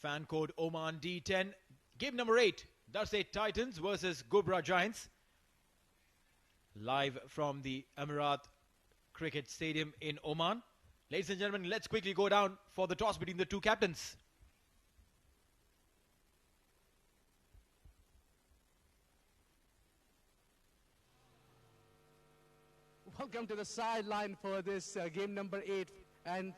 Fan code Oman D10. Game number 8. Darsait Titans versus Ghubrah Giants. Live from the Emirat Cricket Stadium in Oman. Ladies and gentlemen, let's quickly go down for the toss between the two captains. Welcome to the sideline for this game number 8 and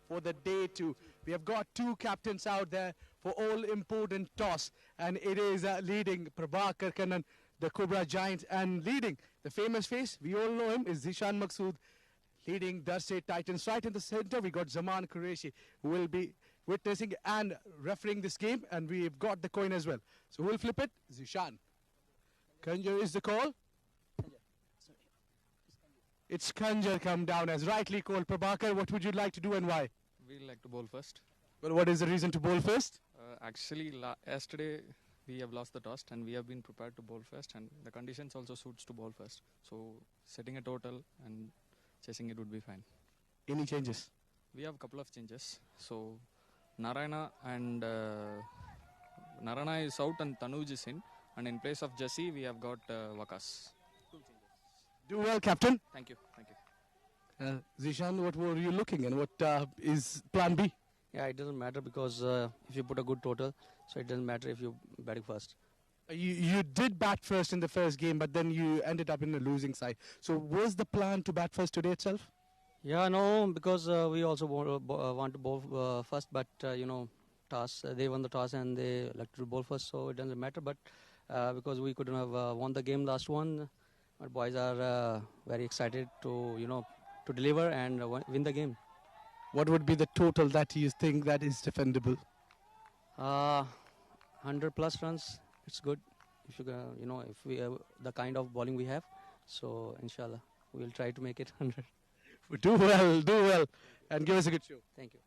for the day 2. We have got two captains out there for all important toss, and it is leading Prabhakar Kannan, the Ghubrah Giants, and leading the famous face, we all know him, is Zishan Maqsood, leading Darsait Titans. Right in the center, we got Zaman Qureshi, who will be witnessing and refereeing this game, and we've got the coin as well. So who will flip it? Zishan. Kanjar is the call. It's Kanjar come down as rightly called. Prabhakar, what would you like to do and why? We like to bowl first. Well, what is the reason to bowl first? Actually, yesterday we have lost the toss and we have been prepared to bowl first, and the conditions also suits to bowl first. So setting a total and chasing it would be fine. Any changes? We have a couple of changes. So Narayana is out and Tanuj is in, and in place of Jesse we have got Wakas. Do well, Captain. Thank you. Thank you. Zishan, what were you looking and what is plan B? Yeah, it doesn't matter because if you put a good total, so it doesn't matter if you're batting first. You did bat first in the first game, but then you ended up in the losing side. So was the plan to bat first today itself? Yeah, no, because we also want to bowl first, but toss, they won the toss and they like to bowl first, so it doesn't matter. But because we couldn't have won the game last one, our boys are very excited to to deliver and win the game. What would be the total that you think that is defendable? 100 plus runs. It's good if if we have the kind of bowling we have. So inshallah, we will try to make it 100. Do well, and give us a good show. Thank you.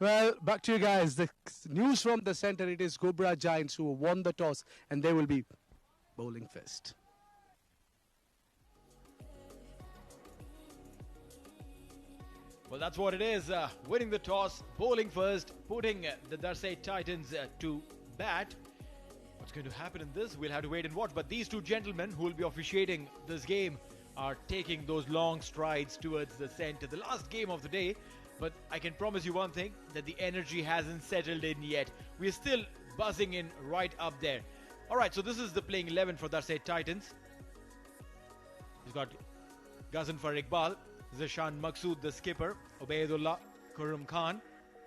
Well, back to you guys. The news from the center, it is Ghubrah Giants who won the toss, and they will be bowling first. Well, that's what it is. Winning the toss, bowling first, putting the Darsait Titans to bat. What's going to happen in this? We'll have to wait and watch. But these two gentlemen who will be officiating this game are taking those long strides towards the center. The last game of the day. But I can promise you one thing, that the energy hasn't settled in yet. We're still buzzing in right up there. Alright, so this is the playing 11 for Darsait Titans. He's got Ghazanfar Iqbal, Zishan Maqsood, the skipper, Ubaidullah, Khurram Khan,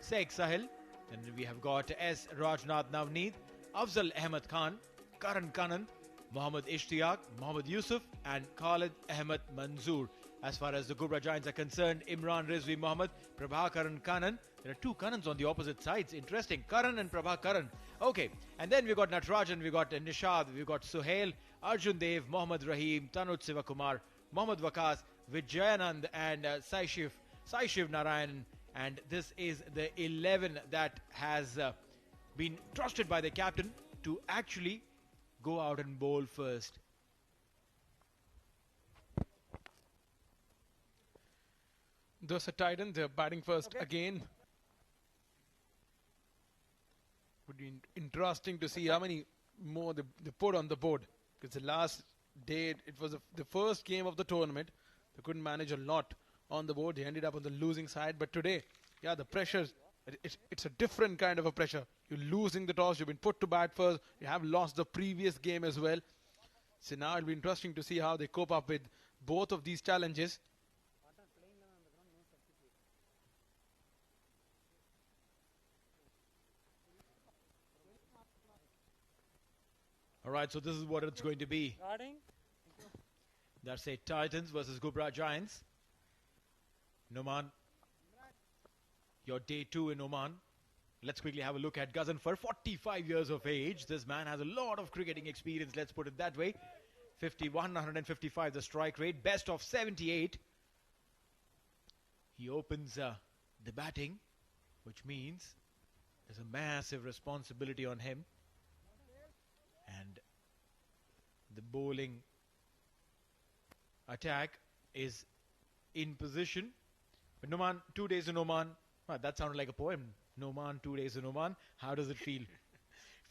Sheikh Sahil, and we have got S. Rajnath Navneet, Afzal Ahmed Khan, Karan Kannan, Mohammad Ishtiyaq, Mohammad Yusuf, and Khalid Ahmed Manzoor. As far as the Ghubrah Giants are concerned, Imran Rizvi Mohammad, Prabhakaran Kannan. There are two Kannans on the opposite sides. Interesting. Karan and Prabhakaran. Okay. And then we got Natarajan, we got Nishad, we got Suhail, Arjun Dev, Mohammad Rahim, Tanuj Sivakumar, Mohammad Wakas, Vijayanand, and Saishiv Narayan. And this is the 11 that has been trusted by the captain to actually go out and bowl first. Those are Titans, they're batting first again. Would be interesting to see how many more they put on the board. Because the last day, it was the first game of the tournament. They couldn't manage a lot on the board. They ended up on the losing side. But today, yeah, the pressure, it's a different kind of a pressure. You're losing the toss. You've been put to bat first. You have lost the previous game as well. So now it'll be interesting to see how they cope up with both of these challenges. Alright, so this is what it's going to be. Darsait Titans versus Ghubrah Giants. In Oman. Your day 2 in Oman. Let's quickly have a look at Ghazanfar, 45 years of age. This man has a lot of cricketing experience, let's put it that way. 51, 155 the strike rate, best of 78. He opens the batting, which means there's a massive responsibility on him. And the bowling attack is in position. But Oman, 2 days in Oman, Well, that sounded like a poem. No man, 2 days in Oman. How does it feel? It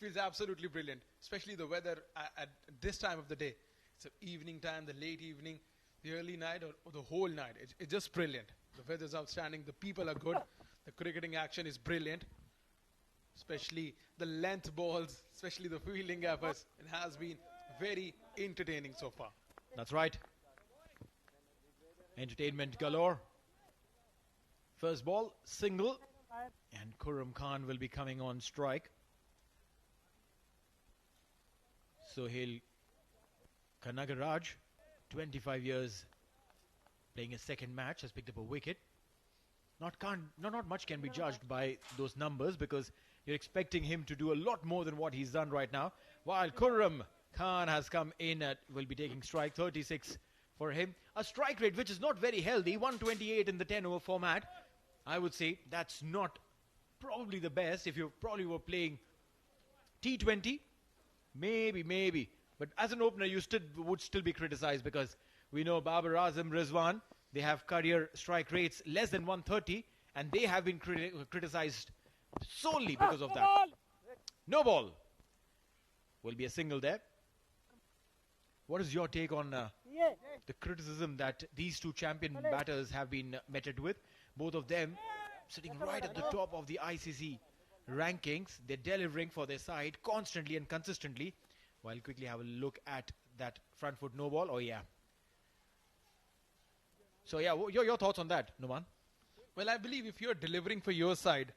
feels absolutely brilliant, especially the weather at this time of the day. It's the evening time, the late evening, the early night, or the whole night. It's just brilliant. The weather's outstanding. The people are good. The cricketing action is brilliant, especially the length balls, especially the fielding efforts. It has been very entertaining so far. That's right. Entertainment galore. First ball, single. And Khurram Khan will be coming on strike. Sohail Kanagaraj, 25 years, playing a second match, has picked up a wicket. Not much can be judged by those numbers because you're expecting him to do a lot more than what he's done right now. While Khurram Khan has come in at, will be taking strike, 36 for him. A strike rate which is not very healthy, 128 in the 10-over format. I would say that's not probably the best. If you probably were playing T20, maybe. But as an opener, you would still be criticized because we know Babar Azam, Rizwan, they have career strike rates less than 130 and they have been criticized solely because of that. No ball. Will be a single there. What is your take on the criticism that these two champion batters have been meted with? Both of them sitting right at the top of the ICC rankings. They're delivering for their side constantly and consistently. While quickly have a look at that front foot no ball. Oh yeah. So yeah, your thoughts on that, Numan? Well, I believe if you're delivering for your side,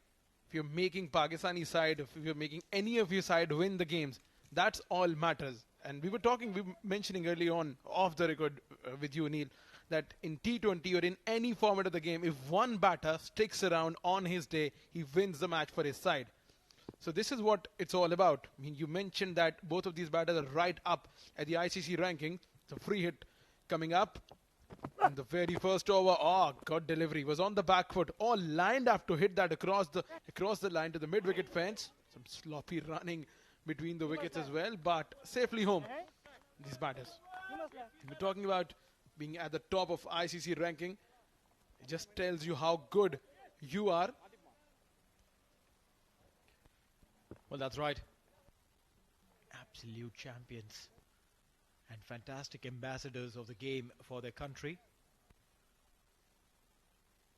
if you're making Pakistani side, if you're making any of your side win the games, that's all matters. And we were mentioning early on off the record with you, Neil, that in T20 or in any format of the game, if one batter sticks around on his day, he wins the match for his side. So this is what it's all about. I mean, you mentioned that both of these batters are right up at the ICC ranking. It's a free hit coming up. And the very first over, God delivery, was on the back foot. All lined up to hit that across the line to the mid-wicket fence. Some sloppy running between the wickets as well, but safely home, these batters. We're talking about being at the top of ICC ranking. It just tells you how good you are. Well, that's right. Absolute champions and fantastic ambassadors of the game for their country.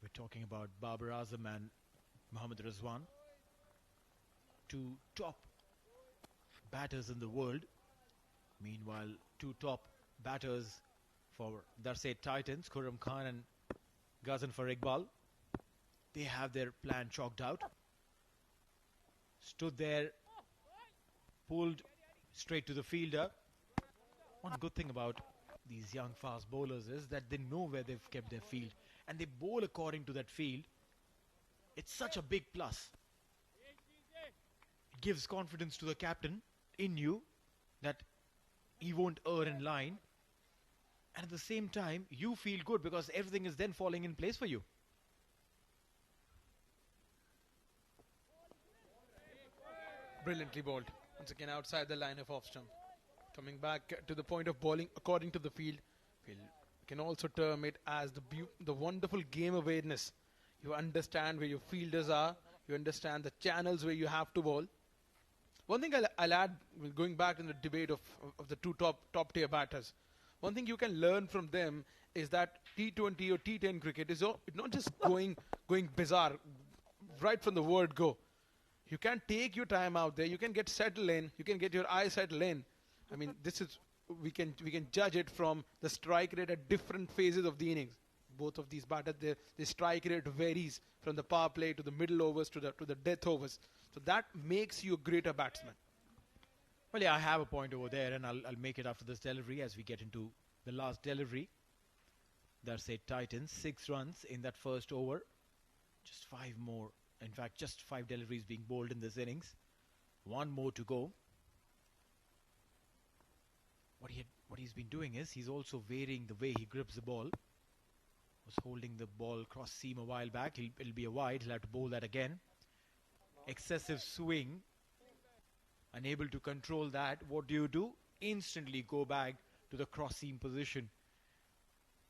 We're talking about Babar Azam and Mohammad Rizwan, two top batters in the world. Meanwhile, two top batters for Darsait Titans, Khurram Khan and Ghaznfar Iqbal. They have their plan chalked out. Stood there, pulled straight to the fielder. One good thing about these young fast bowlers is that they know where they've kept their field and they bowl according to that field. It's such a big plus. It gives confidence to the captain in you that he won't err in line, and at the same time you feel good because everything is then falling in place for you. Brilliantly bowled. Once again outside the line of off stump. Coming back to the point of bowling according to the field. We can also term it as the wonderful game awareness. You understand where your fielders are. You understand the channels where you have to bowl. One thing I'll add, going back in the debate of the two top tier batters. One thing you can learn from them is that T20 or T10 cricket is not just going bizarre right from the word go. You can take your time out there. You can get settled in. You can get your eyes settled in. I mean, we can judge it from the strike rate at different phases of the innings. Both of these batters, the strike rate varies from the power play to the middle overs to the death overs. So that makes you a greater batsman. Well, yeah, I have a point over there, and I'll make it after this delivery as we get into the last delivery. Darsait Titans, 6 runs in that first over. Just 5 more. In fact, just 5 deliveries being bowled in this innings. 1 more to go. What he's been doing is he's also varying the way he grips the ball. Was holding the ball cross seam a while back. It'll be a wide. He'll have to bowl that again. Excessive swing. Unable to control that. What do? Instantly go back to the cross seam position,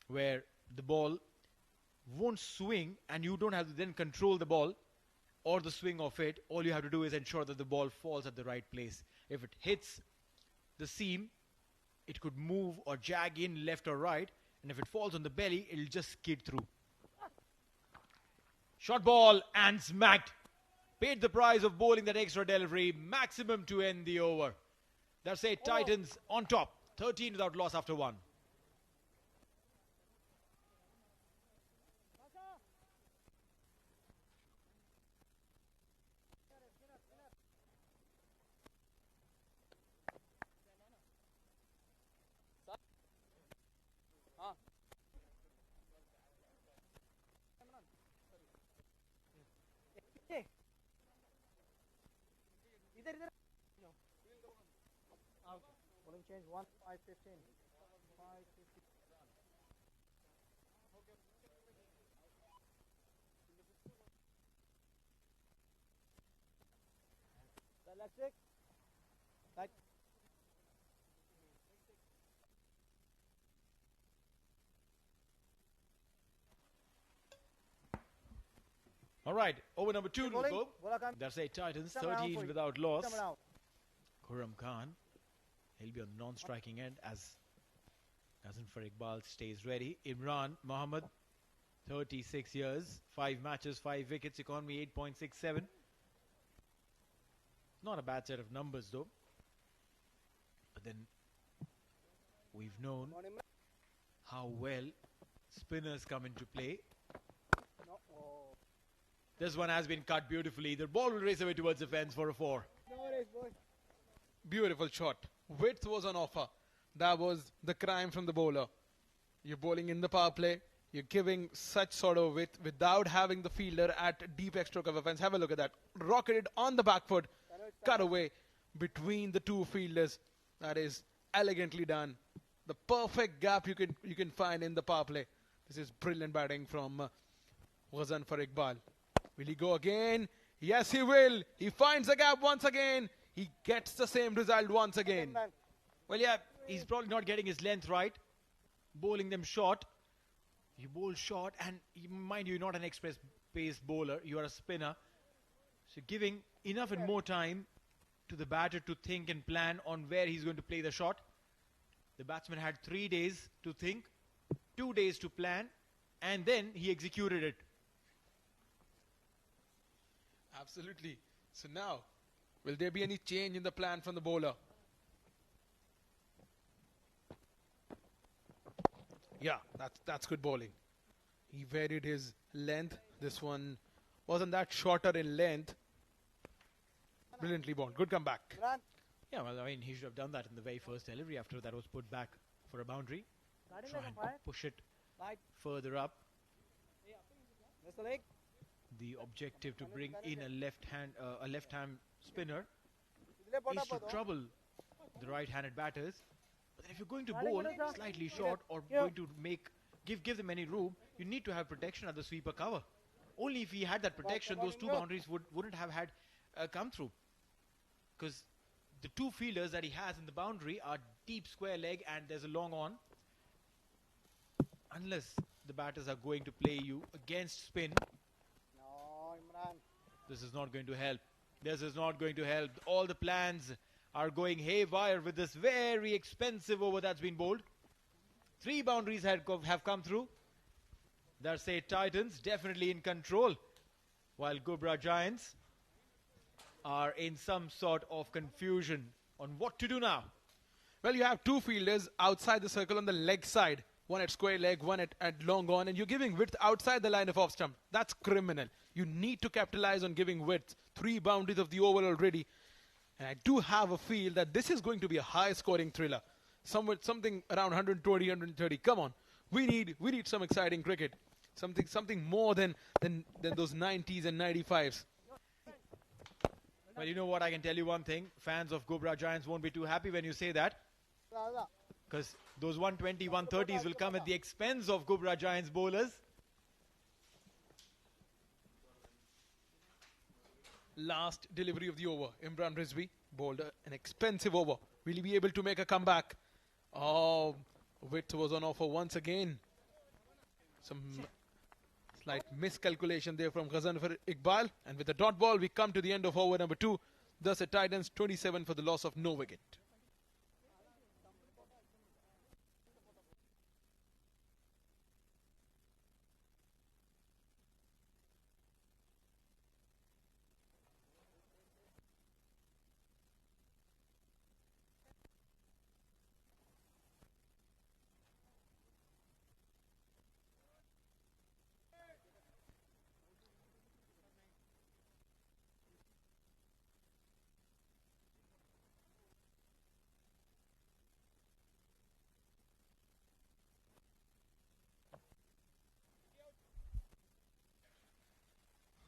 where the ball won't swing and you don't have to then control the ball or the swing of it. All you have to do is ensure that the ball falls at the right place. If it hits the seam, it could move or jag in left or right, and if it falls on the belly, it'll just skid through. Shot ball and smacked. Paid the price of bowling that extra delivery, maximum to end the over. Darsait Titans on top, 13 without loss after 1. Bowling change 1 5 15 5 15. Electric. Right. All right, over number 2 to Bowling. go. Bola come. Darsait Titans, Come around 13 for you. without loss. Come around. Khurram Khan, he'll be on the non-striking end as Ghazan for Iqbal stays ready. Imran Mohammed, 36 years, 5 matches, 5 wickets, economy 8.67. Not a bad set of numbers though. But then we've known Morning, man. how well spinners come into play. No. Oh. This one has been cut beautifully. The ball will race away towards the fence for a 4. No worries, boy. Beautiful shot. Width was on offer. That was the crime from the bowler. You're bowling in the power play. You're giving such sort of width without having the fielder at deep extra cover fence. Have a look at that. Rocketed on the back foot. Cut away between the two fielders. That is elegantly done. The perfect gap you can find in the power play. This is brilliant batting from Ghazan for Iqbal. Will he go again? Yes, he will. He finds a gap once again. He gets the same result once again. Man. Well, yeah, he's probably not getting his length right. Bowling them short. You bowl short, and mind you, you're not an express pace bowler. You are a spinner. So giving enough and more time to the batter to think and plan on where he's going to play the shot. The batsman had 3 days to think, 2 days to plan, and then he executed it. Absolutely. So now, will there be any change in the plan from the bowler? Yeah, that's good bowling. He varied his length. This one wasn't that shorter in length. Brilliantly bowled. Good comeback. Imran. Yeah, well, I mean, he should have done that in the very first delivery after that was put back for a boundary. Starting Try like and a fire. push it Right. further up. Miss the leg. The objective to bring in a left-hand spinner Idle pota is to podo. trouble the right-handed batters. But if you're going to Starting bowl minutes are- slightly short or Yeah. going to give them any room, you need to have protection at the sweeper cover. Only if he had that protection, those two boundaries wouldn't have had come through. Because the two fielders that he has in the boundary are deep square leg and there's a long on. Unless the batters are going to play you against spin, No, Imran. this is not going to help. This is not going to help. All the plans are going haywire with this very expensive over that's been bowled. 3 boundaries have come through. Darsait Titans definitely in control, while Ghubrah Giants are in some sort of confusion on what to do now. Well, you have two fielders outside the circle on the leg side. One at square leg, one at long on, and you're giving width outside the line of off stump. That's criminal. You need to capitalize on giving width. 3 boundaries of the over already. And I do have a feel that this is going to be a high-scoring thriller. Something around 120, 130. Come on. We need some exciting cricket. Something more than those 90s and 95s. Well, you know what, I can tell you one thing. Fans of Ghubrah Giants won't be too happy when you say that. Because those 120, 130s will come at the expense of Ghubrah Giants bowlers. Last delivery of the over. Imran Rizvi bowled an expensive over. Will he be able to make a comeback? Oh, width was on offer once again. Some Slight miscalculation there from Ghazanfar Iqbal. And with the dot ball, we come to the end of over number 2. Thus, at Titans 27 for the loss of no wicket.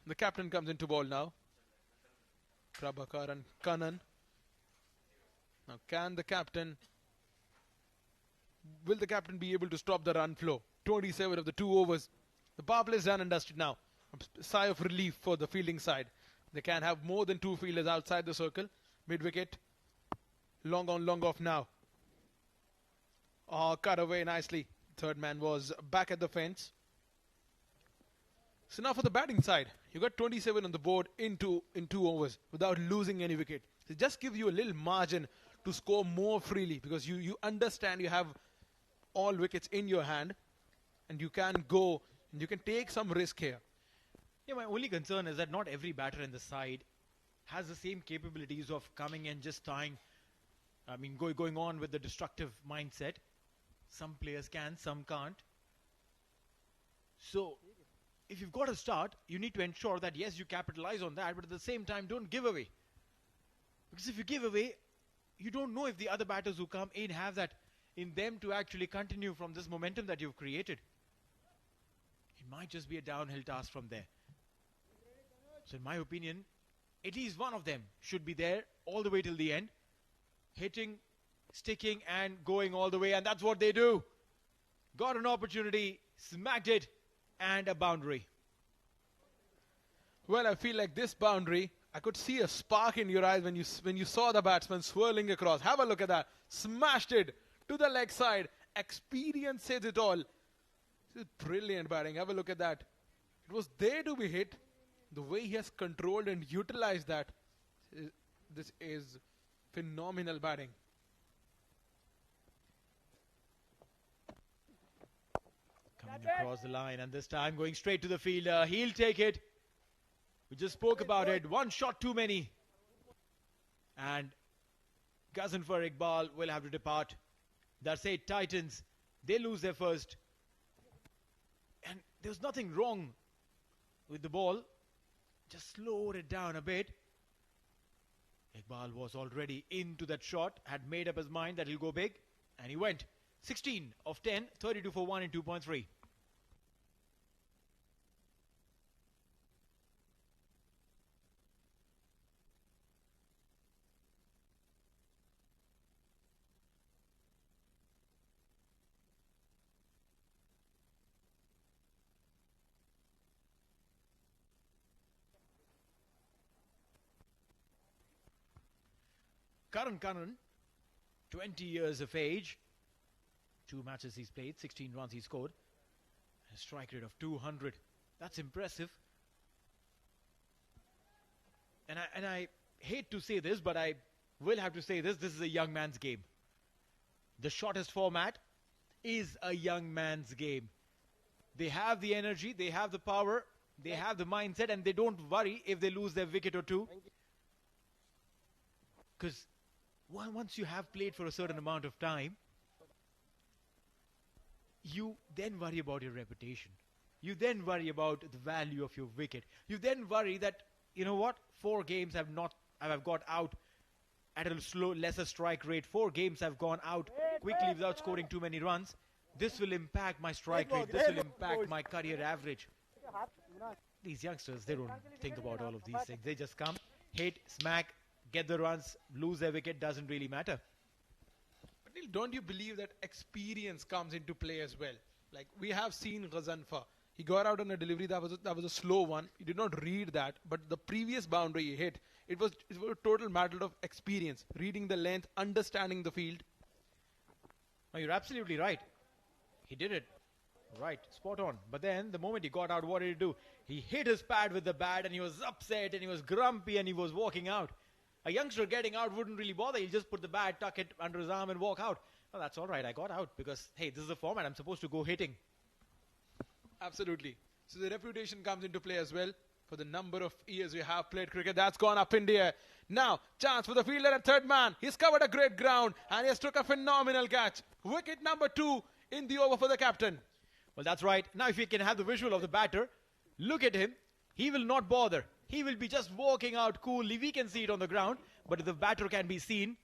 The captain comes into ball now. Prabhakar and Kannan. Now will the captain be able to stop the run flow? 27 of the 2 overs. The power play is done and dusted now. A sigh of relief for the fielding side. They can have more than 2 fielders outside the circle. Mid-wicket. Long on, long off now. Oh, cut away nicely. Third man was back at the fence. So now for the batting side, you got 27 on the board in two overs without losing any wicket. It just gives you a little margin to score more freely because you understand you have all wickets in your hand and you can go and you can take some risk here. Yeah, my only concern is that not every batter in the side has the same capabilities of coming and just going on with the destructive mindset. Some players can, some can't. So if you've got a start, you need to ensure that yes, you capitalize on that, but at the same time, don't give away. Because if you give away, you don't know if the other batters who come in have that in them to actually continue from this momentum that you've created. It might just be a downhill task from there. So in my opinion, at least one of them should be there all the way till the end. Hitting, sticking and going all the way, and that's what they do. Got an opportunity, smacked it, and a boundary. Well, I feel like this boundary, I could see a spark in your eyes when you saw the batsman swirling across. Have a look at that. Smashed it to the leg side. Experience says it all. This is brilliant batting. Have a look at that. It was there to be hit. The way he has controlled and utilized that, this is phenomenal batting. Coming across the line, and this time going straight to the fielder. He'll take it. We just spoke about it. One shot too many. And Ghazanfar Iqbal will have to depart. Darsait Titans, they lose their first. And there's nothing wrong with the ball. Just slowed it down a bit. Iqbal was already into that shot, had made up his mind that he'll go big, and he went. 16 of 10, 32 for 1 in 2.3. Kannan, 20 years of age. 2 matches he's played, 16 runs he scored. A strike rate of 200. That's impressive. And I hate to say this, but I will have to say this. This is a young man's game. The shortest format is a young man's game. They have the energy, they have the power, they have the mindset, and they don't worry if they lose their wicket or two. Because once you have played for a certain amount of time, you then worry about your reputation. You then worry about the value of your wicket. You then worry that, you know what, 4 games have got out at a lesser strike rate. 4 games have gone out quickly without scoring too many runs. This will impact my strike rate. This will impact my career average. These youngsters, they don't think about all of these things. They just come, hit, smack, get the runs, lose their wicket, doesn't really matter. But Neil, don't you believe that experience comes into play as well? Like we have seen Ghazanfar. He got out on a delivery that was a slow one. He did not read that, but the previous boundary he hit, it was a total matter of experience, reading the length, understanding the field. No, you're absolutely right. He did it. Right, spot on. But then the moment he got out, what did he do? He hit his pad with the bat and he was upset and he was grumpy and he was walking out. A youngster getting out wouldn't really bother. He'll just put the bat, tuck it under his arm and walk out. Well, that's all right. I got out because, hey, this is the format. I'm supposed to go hitting. Absolutely. So the reputation comes into play as well. For the number of years we have played cricket, that's gone up in the air. Now, chance for the fielder at third man. He's covered a great ground and he has took a phenomenal catch. Wicket number 2 in the over for the captain. Well, that's right. Now, if you can have the visual of the batter, look at him. He will not bother. He will be just walking out coolly. We can see it on the ground, but if the batter can be seen.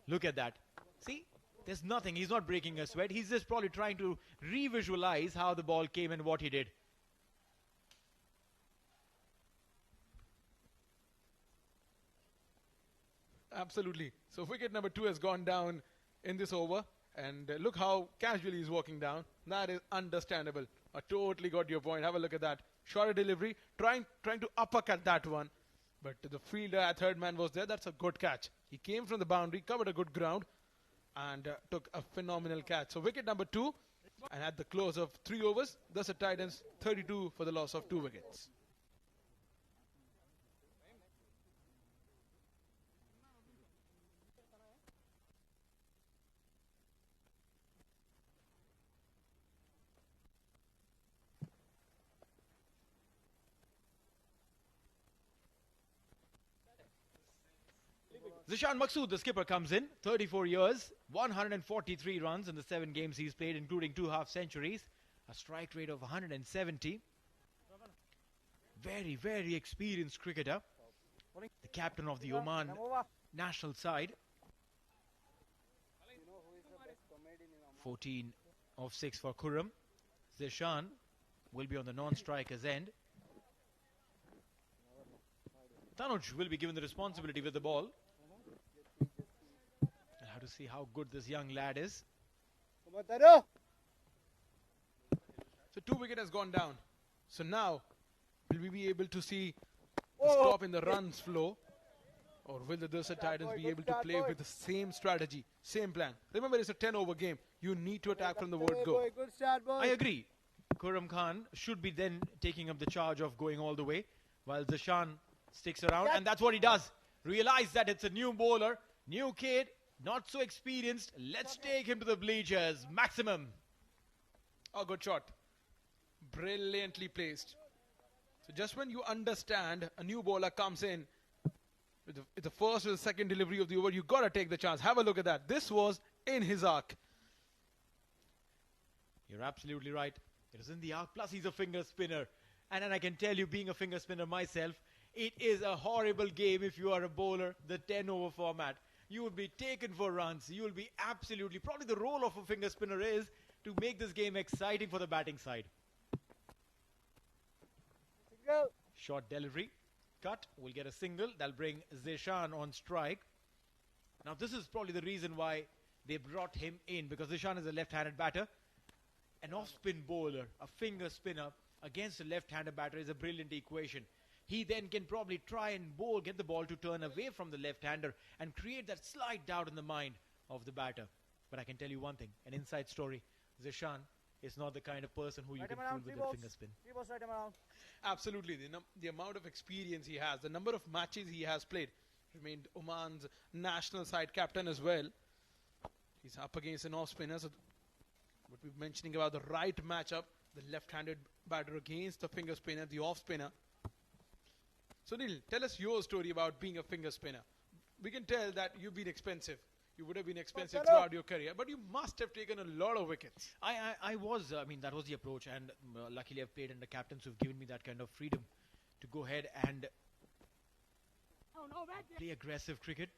Look at that. See? There's nothing. He's not breaking a sweat. He's just probably trying to revisualize how the ball came and what he did. Absolutely. So wicket number 2 has gone down in this over. And look how casually he's walking down. That is understandable. I totally got your point. Have a look at that. Shorter delivery. Trying to uppercut that one. But the fielder at third man was there. That's a good catch. He came from the boundary, covered a good ground. And took a phenomenal catch. So wicket number 2. And at the close of 3 overs, Darsait Titans 32 for the loss of 2 wickets. Zishan Maqsood, the skipper, comes in. 34 years, 143 runs in the 7 games he's played, including 2 half-centuries. A strike rate of 170. Very, very experienced cricketer. The captain of the Oman national side. 14 of 6 for Khurram. Zishan will be on the non-striker's end. Tanuj will be given the responsibility with the ball. Have to see how good this young lad is. So 2 wicket has gone down. So now, will we be able to see the stop in the runs flow? Or will the Darsait Titans be able to play with the same strategy, same plan? Remember, it's a 10-over game. You need to attack from the word go. I agree. Khurram Khan should be then taking up the charge of going all the way, while Zishan sticks around, and that's what he does. Realize that it's a new bowler, new kid, not so experienced. Let's take him to the bleachers. Maximum. Oh, good shot. Brilliantly placed. So just when you understand a new bowler comes in with the first or the second delivery of the over, you got to take the chance. Have a look at that. This was in his arc. You're absolutely right. It is in the arc. Plus, he's a finger spinner. And I can tell you, being a finger spinner myself, it is a horrible game if you are a bowler, the 10-over format. You will be taken for runs. You will be absolutely... Probably the role of a finger spinner is to make this game exciting for the batting side. Short delivery. Cut. We'll get a single. That'll bring Zishan on strike. Now, this is probably the reason why they brought him in, because Zishan is a left-handed batter. An off-spin bowler, a finger spinner, against a left-hander batter is a brilliant equation. He then can probably try and get the ball to turn away from the left-hander and create that slight doubt in the mind of the batter. But I can tell you one thing, an inside story. Zishan is not the kind of person who you can fool with a finger spin. Absolutely. The amount of experience he has, the number of matches he has played. Remained Oman's national side captain as well. He's up against an off-spinner. So what we're mentioning about the right matchup, the left-handed batter against the finger spinner, the off-spinner. So Neil, tell us your story about being a finger spinner. We can tell that you've been expensive. You would have been expensive throughout your career, but you must have taken a lot of wickets. I was, that was the approach, and luckily I've played under captains who've given me that kind of freedom to go ahead and play aggressive cricket,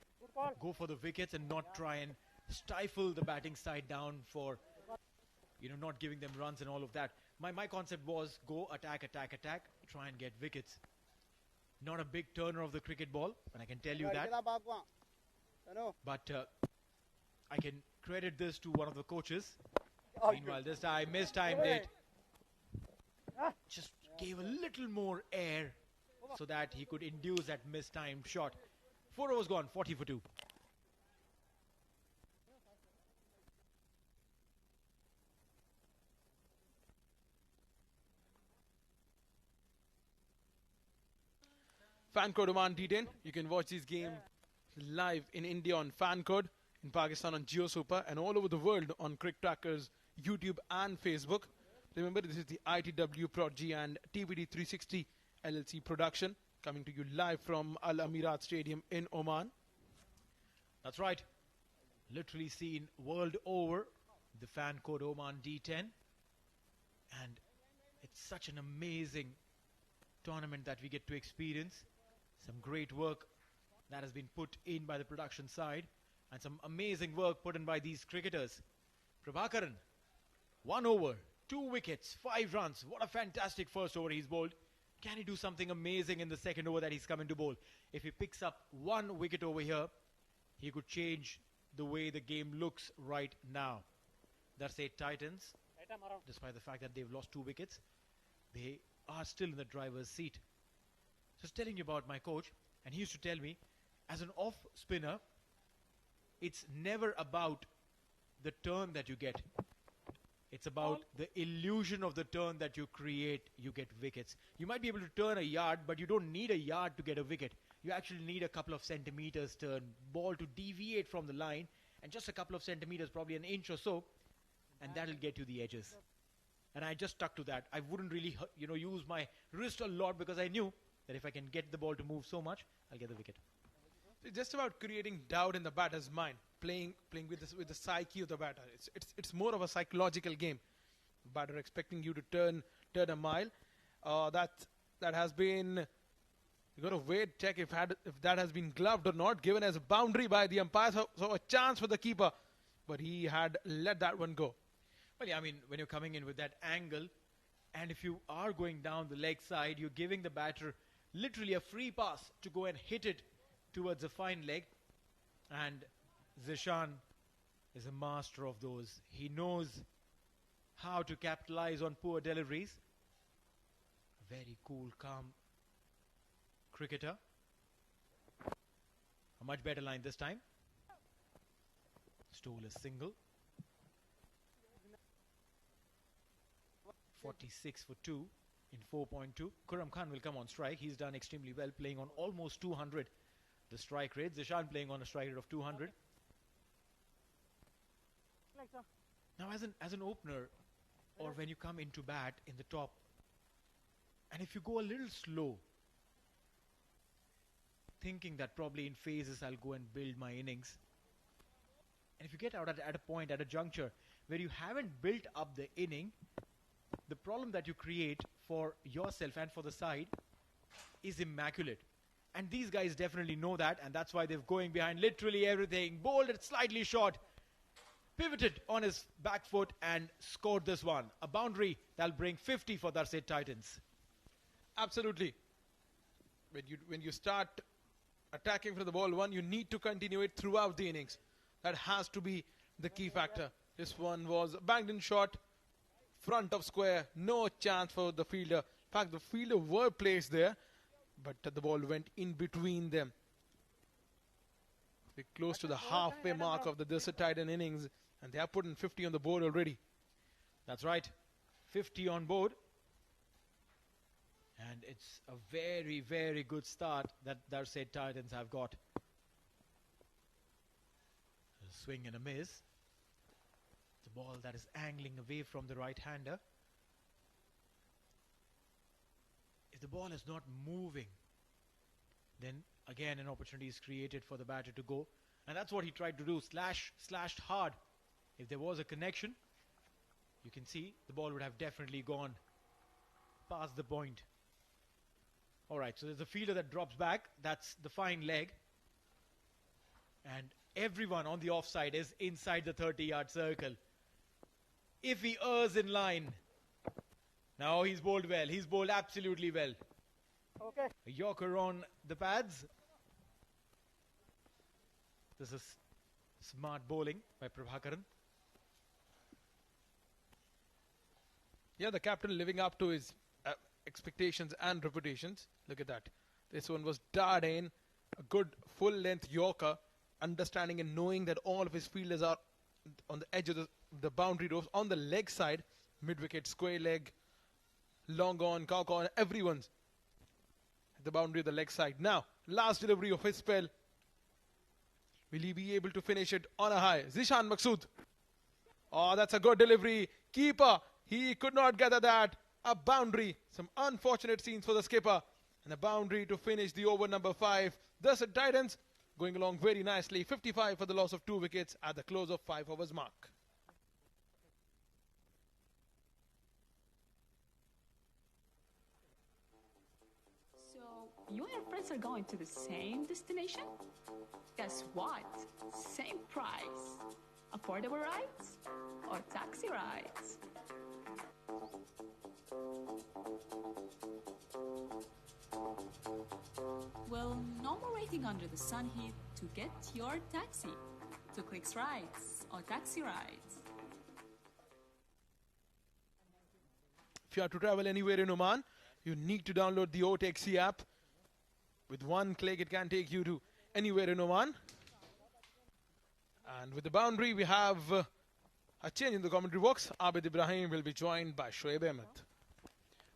go for the wickets and not try and stifle the batting side down for, not giving them runs and all of that. My concept was go attack, attack, attack, try and get wickets. Not a big turner of the cricket ball, and I can tell you that. But I can credit this to one of the coaches. Meanwhile, this time, mistimed it. Just gave a little more air so that he could induce that mistimed shot. 4 overs gone, 40 for 2. Fan Code Oman D10. You can watch these games live in India on Fan Code, in Pakistan on Jio Super, and all over the world on CricTracker's YouTube and Facebook. Remember, this is the ITW Prodigy and TVD 360 LLC production, coming to you live from Al Amirat Stadium in Oman. That's right. Literally seen world over, the Fan Code Oman D10. And it's such an amazing tournament that we get to experience. Some great work that has been put in by the production side, and some amazing work put in by these cricketers. Prabhakaran, 1 over, 2 wickets, 5 runs. What a fantastic first over he's bowled. Can he do something amazing in the second over that he's coming to bowl? If he picks up 1 wicket over here, he could change the way the game looks right now. Darsait Titans, despite the fact that they've lost 2 wickets, they are still in the driver's seat. Just telling you about my coach, and he used to tell me, as an off spinner, it's never about the turn that you get. It's about the illusion of the turn that you create. You get wickets. You might be able to turn a yard, but you don't need a yard to get a wicket. You actually need a couple of centimeters turn, ball to deviate from the line, and just a couple of centimeters, probably an inch or so, and that'll get you the edges. And I just stuck to that. I wouldn't really, use my wrist a lot, because I knew that if I can get the ball to move so much, I'll get the wicket. It's just about creating doubt in the batter's mind, playing with the psyche of the batter. It's more of a psychological game. Batter expecting you to turn a mile. That has been, you got to wait, check if that has been gloved or not. Given as a boundary by the umpire, so a chance for the keeper, but he had let that one go. Well, yeah, I mean, when you're coming in with that angle, and if you are going down the leg side, you're giving the batter literally a free pass to go and hit it towards a fine leg. And Zishan is a master of those. He knows how to capitalize on poor deliveries. Very cool, calm cricketer. A much better line this time. Stole a single. 46 for 2 in 4.2. Khurram Khan will come on strike. He's done extremely well, playing on almost 200. The strike rate. Zishan playing on a strike rate of 200. Now, as an opener, or when you come into bat in the top, and if you go a little slow, thinking that probably in phases I'll go and build my innings, and if you get out at a point, at a juncture, where you haven't built up the inning, the problem that you create for yourself and for the side is immaculate. And these guys definitely know that, and that's why they're going behind literally everything. Bowled it slightly short, pivoted on his back foot and scored this one. A boundary that'll bring 50 for Darsait Titans. Absolutely. When you start attacking for the ball one, you need to continue it throughout the innings. That has to be the key factor. This one was banged in shot, front of square, no chance for the fielder. In fact, the fielder were placed there, but the ball went in between them. They're close to the halfway mark of the Darsait Titan innings, and they have put in 50 on the board already. That's right. 50 on board. And it's a very, very good start that Darsait Titans have got. A swing and a miss. The ball that is angling away from the right-hander. If the ball is not moving, then again an opportunity is created for the batter to go. And that's what he tried to do, slashed hard. If there was a connection, you can see the ball would have definitely gone past the point. Alright, so there's a fielder that drops back. That's the fine leg. And everyone on the offside is inside the 30-yard circle. If he errs in line. Now he's bowled well. He's bowled absolutely well. Okay. A Yorker on the pads. This is smart bowling by Prabhakaran. Yeah, the captain living up to his expectations and reputations. Look at that. This one was darted in. A good full-length Yorker. Understanding and knowing that all of his fielders are on the edge of the boundary ropes. On the leg side. Mid-wicket, square leg. Long on, cock on. Everyone's at the boundary of the leg side. Now, last delivery of his spell. Will he be able to finish it on a high? Zishan Maqsood. Oh, that's a good delivery. Keeper, he could not gather that. A boundary. Some unfortunate scenes for the skipper. And a boundary to finish the over number 5. Thus, the Titans going along very nicely. 55 for the loss of 2 wickets at the close of 5 overs mark. So, you and your friends are going to the same destination? Guess what? Same price. Affordable rides or taxi rides? Well, no more waiting under the sun here to get your taxi to Clicks Rides or Taxi Rides. If you have to travel anywhere in Oman, you need to download the OTaxi app. With one click, it can take you to anywhere in Oman. And with the boundary, we have a change in the commentary box. Abid Ibrahim will be joined by Shoaib Ahmed.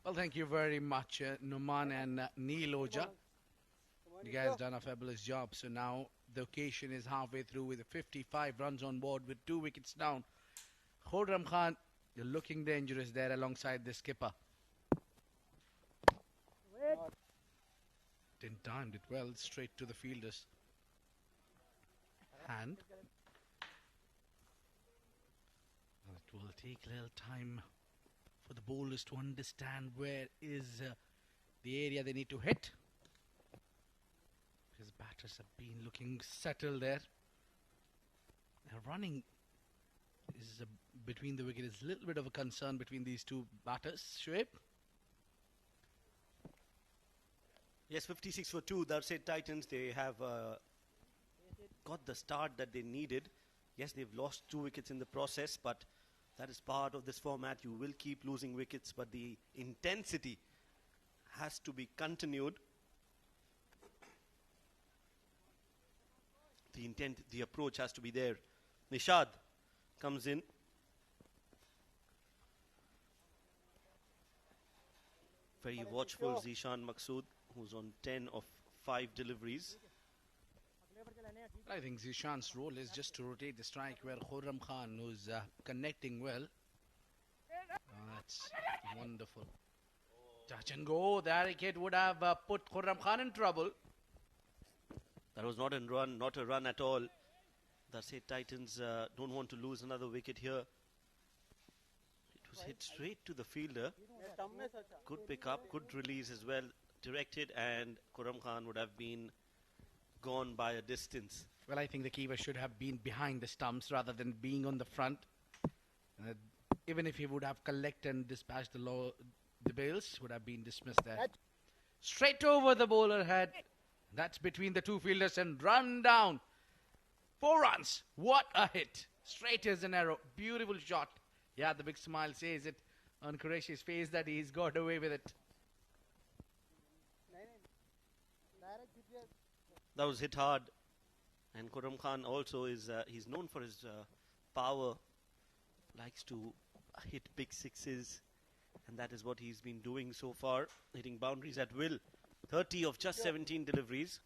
Well, thank you very much, Numan and Neil Oja. You guys done a fabulous job. So now the occasion is halfway through with 55 runs on board with 2 wickets down. Khurram Khan, you're looking dangerous there alongside the skipper. Didn't time it well, straight to the fielders. And it will take a little time for the bowlers to understand where is the area they need to hit. His batters have been looking settled there. Running is between the wicket is a little bit of a concern between these two batters. Shoaib? Yes, 56 for 2. Darsait Titans, they have got the start that they needed. Yes, they've lost 2 wickets in the process, but that is part of this format. You will keep losing wickets, but the intensity has to be continued. The approach has to be there. Nishad comes in. Very watchful Zishan Maqsood, who's on 10 of 5 deliveries. I think Zishan's role is just to rotate the strike where Khurram Khan, who's connecting well. Oh, that's wonderful. Touch and go. That kid would have put Khurram Khan in trouble. That was not a run, not a run at all. Darsait Titans don't want to lose another wicket here. It was hit straight to the fielder. Good pick up, good release as well. Directed, and Khurram Khan would have been gone by a distance. Well, I think the keeper should have been behind the stumps rather than being on the front. Even if he would have collected and dispatched the bails, would have been dismissed there. Straight over the bowler head. That's between the two fielders and run down. 4 runs. What a hit. Straight as an arrow. Beautiful shot. Yeah, the big smile says it on Qureshi's face that he's got away with it. That was hit hard. And Khurram Khan also is, he's known for his power. Likes to hit big sixes. And that is what he's been doing so far. Hitting boundaries at will. 30 of just 17 deliveries.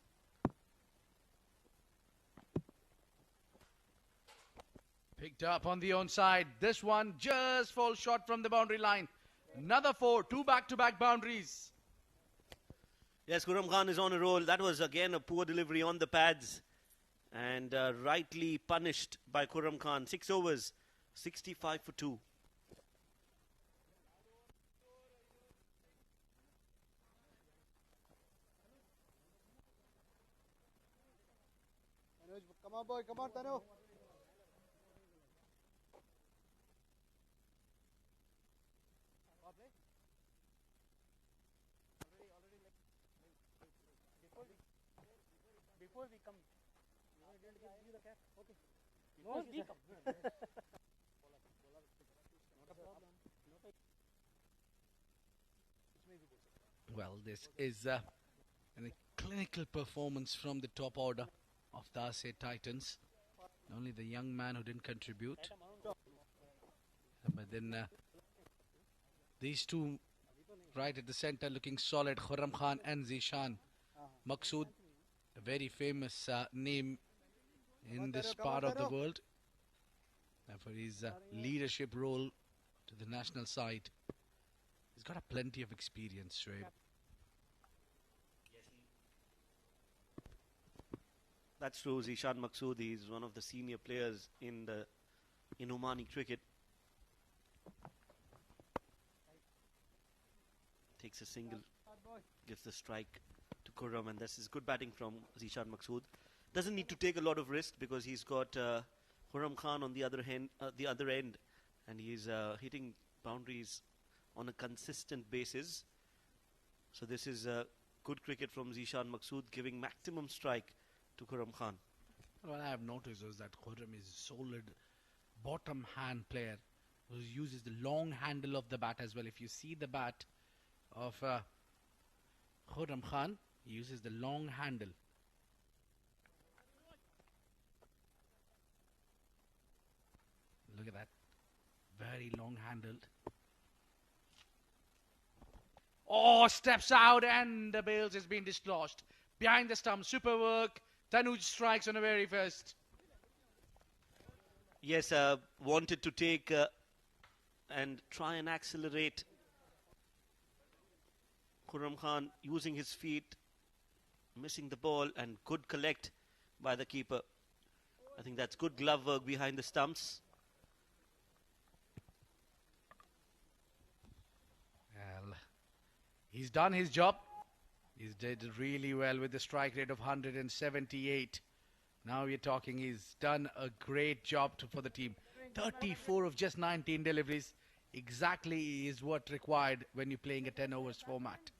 Picked up on the onside. This one just falls short from the boundary line. Another 4. 2 back-to-back boundaries. Yes, Khurram Khan is on a roll. That was again a poor delivery on the pads. And rightly punished by Khurram Khan. 6 overs. 65 for 2. Come on, boy. Come on, Tanu. Before we come, I didn't give you the cap. Okay. Before we come. Not a problem. Well, this is a clinical performance from the top order of the Darsait Titans. Only the young man who didn't contribute. But then these two right at the center, looking solid. Khurram Khan and Zishan Maqsood, a very famous name in this part of the world for his leadership role to the national side. He's got a plenty of experience, Shoaib. That's true. Zishan Maqsood is one of the senior players in Omani cricket. Takes a single, gives the strike to Khurram, and this is good batting from Zishan Maqsood. Doesn't need to take a lot of risk because he's got Khurram Khan on the other end, and he's hitting boundaries on a consistent basis. So this is good cricket from Zishan Maqsood, giving maximum strike to Khurram Khan. What I have noticed is that Khurram is a solid bottom hand player who uses the long handle of the bat as well. If you see the bat of Khurram Khan, he uses the long handle. Look at that. Very long handled. Oh, steps out and the bails has been dislodged. Behind the stump, super work. Tanuj strikes on the very first. Yes, wanted to take and try and accelerate. Khurram Khan using his feet, missing the ball, and good collect by the keeper. I think that's good glove work behind the stumps. Well, he's done his job. He's did really well with the strike rate of 178. Now we're talking he's done a great job for the team. 34 of just 19 deliveries exactly is what required when you're playing a 10 overs format.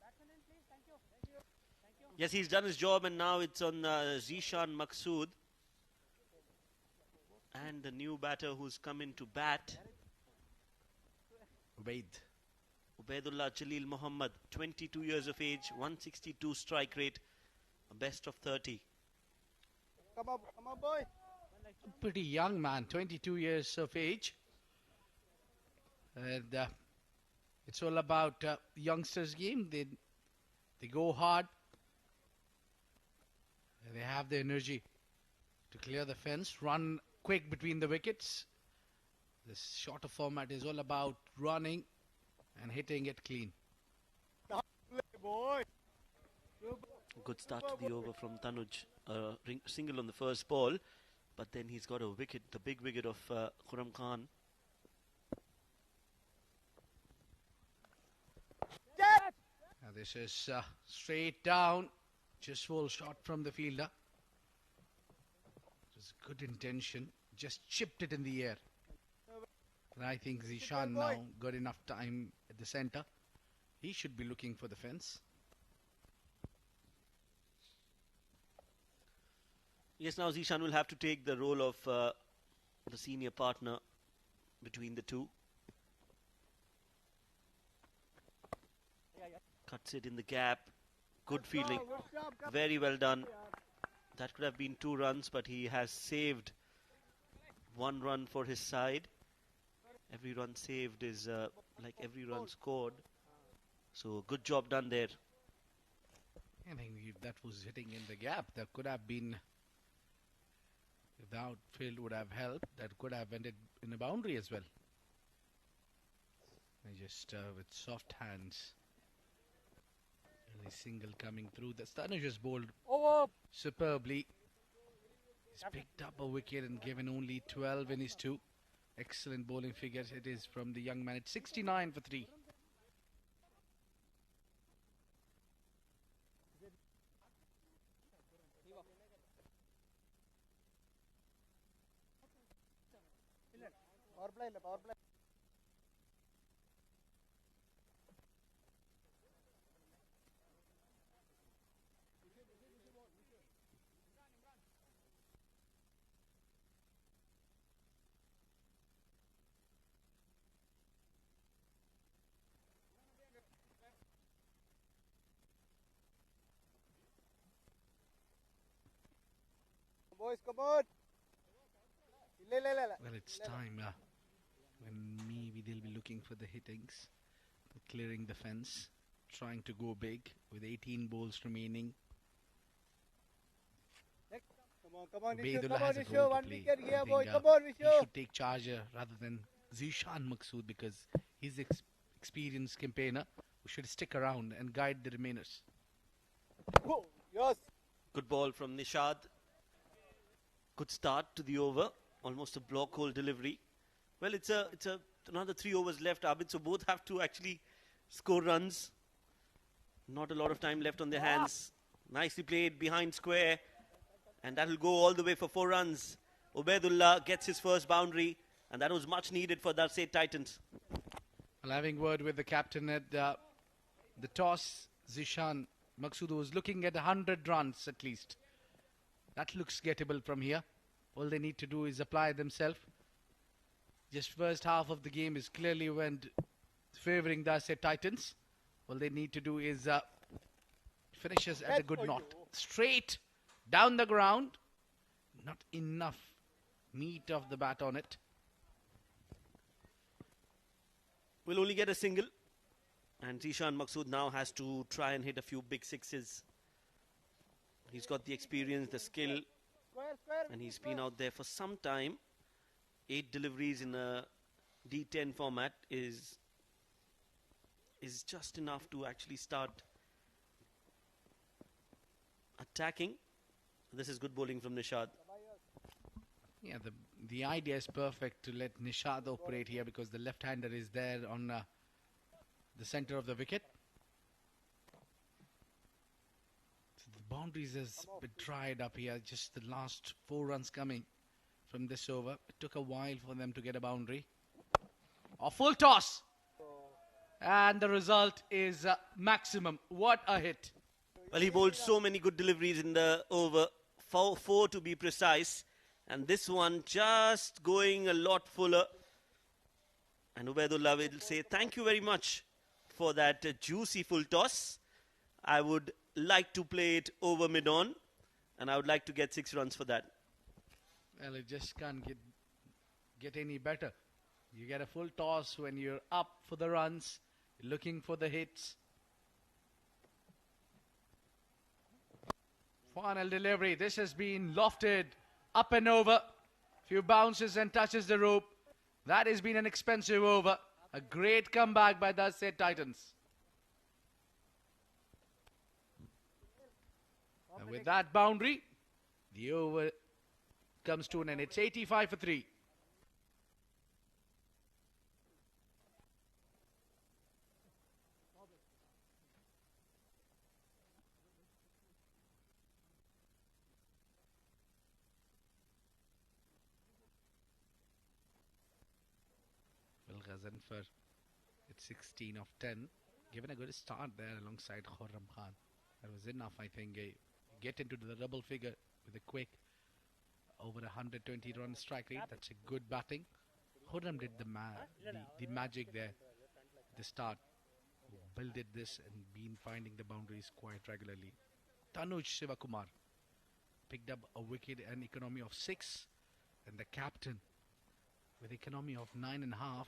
Yes, he's done his job, and now it's on Zishan Maqsood. And the new batter who's come in to bat, Ubaidullah Jalil Muhammad, 22 years of age, 162 strike rate, a best of 30. Come on, boy. Pretty young man, 22 years of age. And it's all about youngsters' game. They go hard. They have the energy to clear the fence, run quick between the wickets. This shorter format is all about running and hitting it clean. Good start to the over from Tanuj. Single on the first ball, but then he's got a wicket, the big wicket of Khurram Khan. Now this is straight down, just full shot from the fielder. Just good intention, just chipped it in the air. And I think Zishan now got enough time at the center. He should be looking for the fence. Yes, now Zishan will have to take the role of the senior partner between the two. Cuts it in the gap. Good fielding. Very well done. That could have been 2 runs, but he has saved 1 run for his side. Every run saved is like every run scored. So good job done there. I think if that was hitting in the gap, that could have been, if the outfield would have helped, that could have ended in a boundary as well. And just with soft hands. Early single coming through. The Tanuj just bowled superbly. He's picked up a wicket and given only 12 in his 2. Excellent bowling figures it is from the young man. It's 69 for 3. Power play. Boys, come on. Well, it's time when maybe they'll be looking for the hittings, clearing the fence. trying to go big with 18 balls remaining. Come on, Ubaidullah has a role to play. I think, he should take charge rather than Zishan Maqsood, because he's experienced campaigner who should stick around and guide the remainers. Yes. Good ball from Nishad. Good start to the over. Almost a block hole delivery. Well, it's another 3 overs left, Abid, so both have to actually score runs. Not a lot of time left on their hands. Nicely played behind square. And that will go all the way for 4 runs. Ubaidullah gets his first boundary, and that was much needed for Darsait Titans. Well, having word with the captain at the toss, Zishan Maqsood was looking at 100 runs at least. That looks gettable from here. All they need to do is apply themselves. Just first half of the game is clearly went favouring Darsait Titans. All they need to do is finish us at a good knot. Straight down the ground. Not enough meat of the bat on it. We'll only get a single. And Zishan Maqsood now has to try and hit a few big sixes. He's got the experience, the skill, and he's been out there for some time. 8 deliveries in a D10 format is just enough to actually start attacking. This is good bowling from Nishad. Yeah, the idea is perfect to let Nishad operate here, because the left-hander is there on the center of the wicket. So the boundaries is a bit dried up here. Just the last 4 runs coming from this over. It took a while for them to get a boundary. A full toss. And the result is maximum. What a hit. Well, he bowled so many good deliveries in the over. 4 to be precise. And this one just going a lot fuller. And Ubaidullah will say, thank you very much for that juicy full toss. I would like to play it over mid-on. And I would like to get 6 runs for that. Well, it just can't get any better. You get a full toss when you're up for the runs, looking for the hits. Final delivery. This has been lofted up and over. Few bounces and touches the rope. That has been an expensive over. A great comeback by the Darsait Titans. And with that boundary, the over comes to an end. It's 85 for 3. Well, Ghazanfar, it's 16 of 10. Given a good start there alongside Khurram Khan. That was enough, I think. Get into the double figure with a quick over 120 run strike rate. That's a good batting. Khurram did the magic there at the start. Builded this and been finding the boundaries quite regularly. Tanuj Sivakumar picked up a wicket and economy of 6. And the captain with economy of 9.5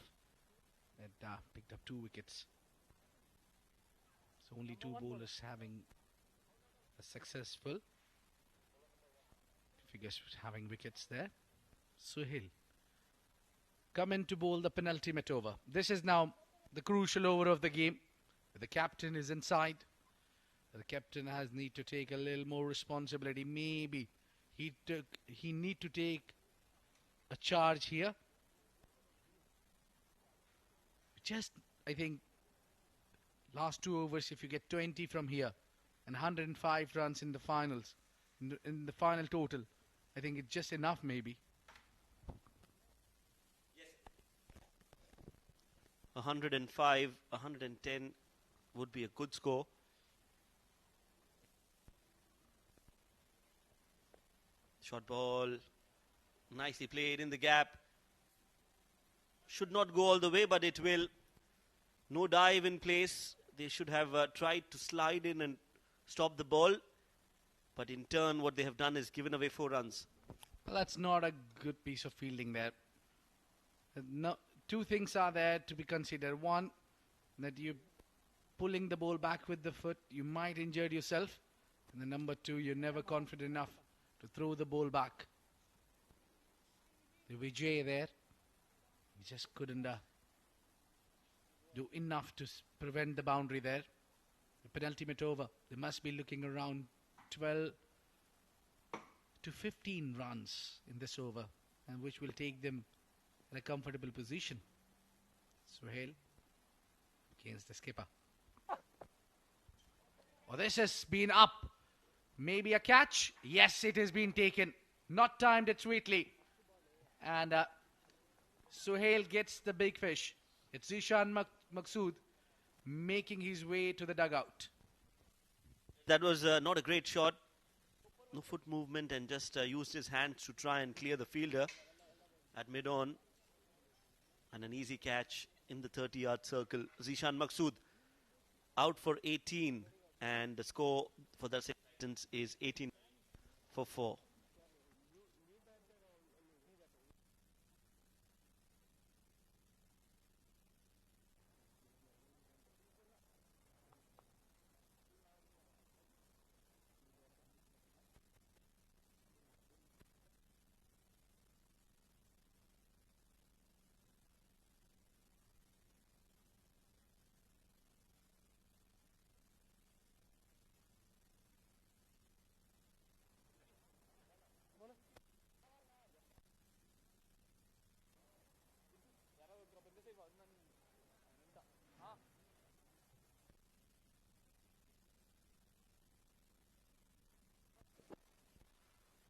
and picked up 2 wickets. So only 2 bowlers having a successful figures having wickets there. Suhail come in to bowl the penultimate over. This is now the crucial over of the game. The captain is inside. The captain has need to take a little more responsibility. Maybe he need to take a charge here. Just, I think, last 2 overs, if you get 20 from here and 105 runs in the finals, in the final total, I think it's just enough maybe. Yes. 105, 110 would be a good score. Short ball, nicely played in the gap. Should not go all the way, but it will. No dive in place. They should have tried to slide in and stop the ball. But in turn, what they have done is given away 4 runs. Well, that's not a good piece of fielding there. No, 2 things are there to be considered. One, that you pulling the ball back with the foot, you might injure yourself. And the number 2, you're never confident enough to throw the ball back. The Vijay there, he just couldn't do enough to prevent the boundary there. The penultimate over, they must be looking around 12 to 15 runs in this over, and which will take them in a comfortable position. Suhail against the skipper. Oh, this has been up. Maybe a catch. Yes, it has been taken. Not timed it sweetly. And Suhail gets the big fish. It's Zishan Maqsood making his way to the dugout. That was not a great shot. No foot movement, and just used his hands to try and clear the fielder at mid-on. And an easy catch in the 30-yard circle. Zishan Maqsood out for 18, and the score for the Titans is 18 for 4.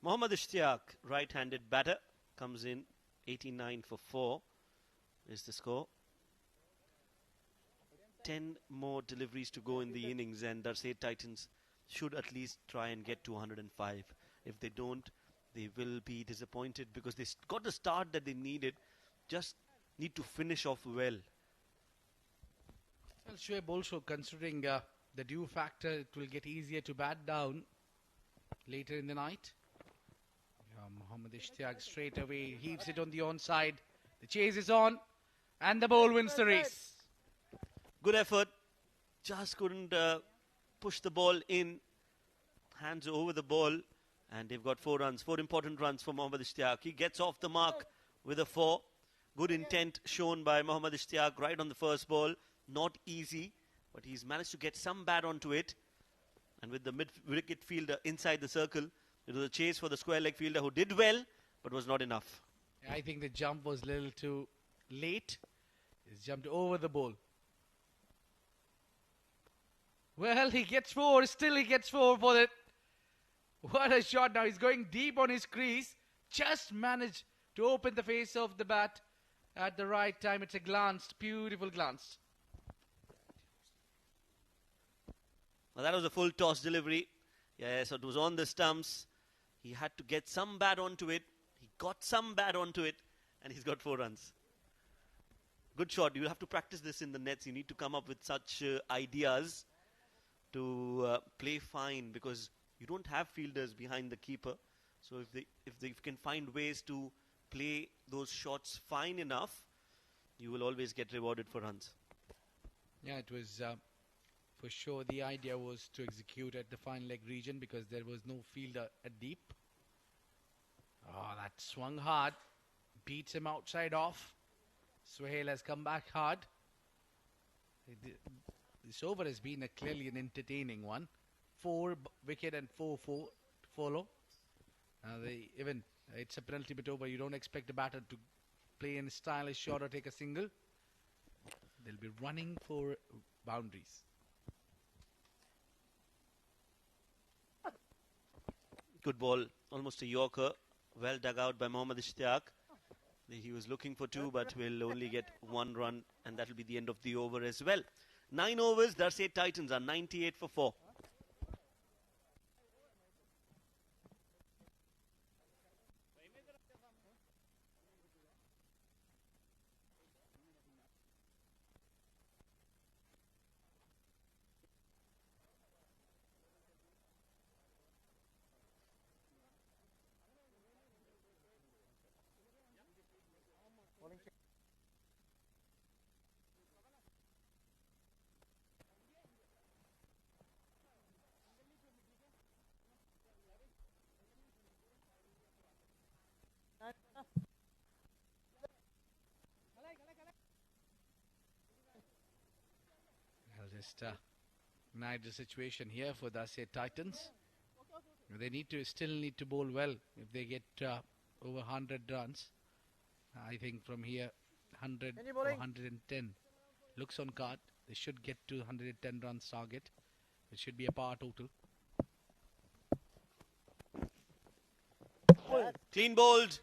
Mohammad Ishtiaq, right-handed batter, comes in 89 for 4 is the score. 10 more deliveries to go in the innings, and Darsait Titans should at least try and get to 105. If they don't, they will be disappointed because they got the start that they needed. Just need to finish off well. Well, Shoaib, also considering the dew factor, it will get easier to bat down later in the night. Mohammad Ishtiaq straight away heaves it on the onside. The chase is on, and the ball wins the race. Good effort. Just couldn't push the ball in. Hands over the ball, and they've got 4 runs. 4 important runs for Mohammad Ishtiaq. He gets off the mark with a 4. Good intent shown by Mohammad Ishtiaq right on the first ball. Not easy, but he's managed to get some bat onto it. And with the mid-wicket fielder inside the circle, it was a chase for the square leg fielder who did well, but was not enough. I think the jump was a little too late. He's jumped over the ball. Well, he gets 4. Still he gets 4 for it. What a shot now. He's going deep on his crease. Just managed to open the face of the bat at the right time. It's a glance. Beautiful glance. Well, that was a full toss delivery. Yeah, so it was on the stumps. He had to get some bat onto it. He got some bat onto it, and he's got 4 runs. Good shot. You have to practice this in the nets. You need to come up with such ideas to play fine, because you don't have fielders behind the keeper. So if they can find ways to play those shots fine enough, you will always get rewarded for runs. Yeah, it was for sure the idea was to execute at the fine leg region because there was no fielder at deep. Oh, that swung hard. Beats him outside off. Suhail has come back hard. This over has been clearly an entertaining one. 4 wicket and 4 follow. It's a penultimate over. You don't expect a batter to play in a stylish shot or take a single. They'll be running for boundaries. Good ball, almost a Yorker. Well dug out by Mohammad Ishtiaq. He was looking for 2, but will only get 1 run, and that will be the end of the over as well. 9 overs, Darsait Titans are 98 for 4. Just manage the situation here for the Darsait Titans. They still need to bowl well if they get over 100 runs. I think from here 100 or 110 looks on card. They should get to 110 runs target. It should be a par total. Clean bowled.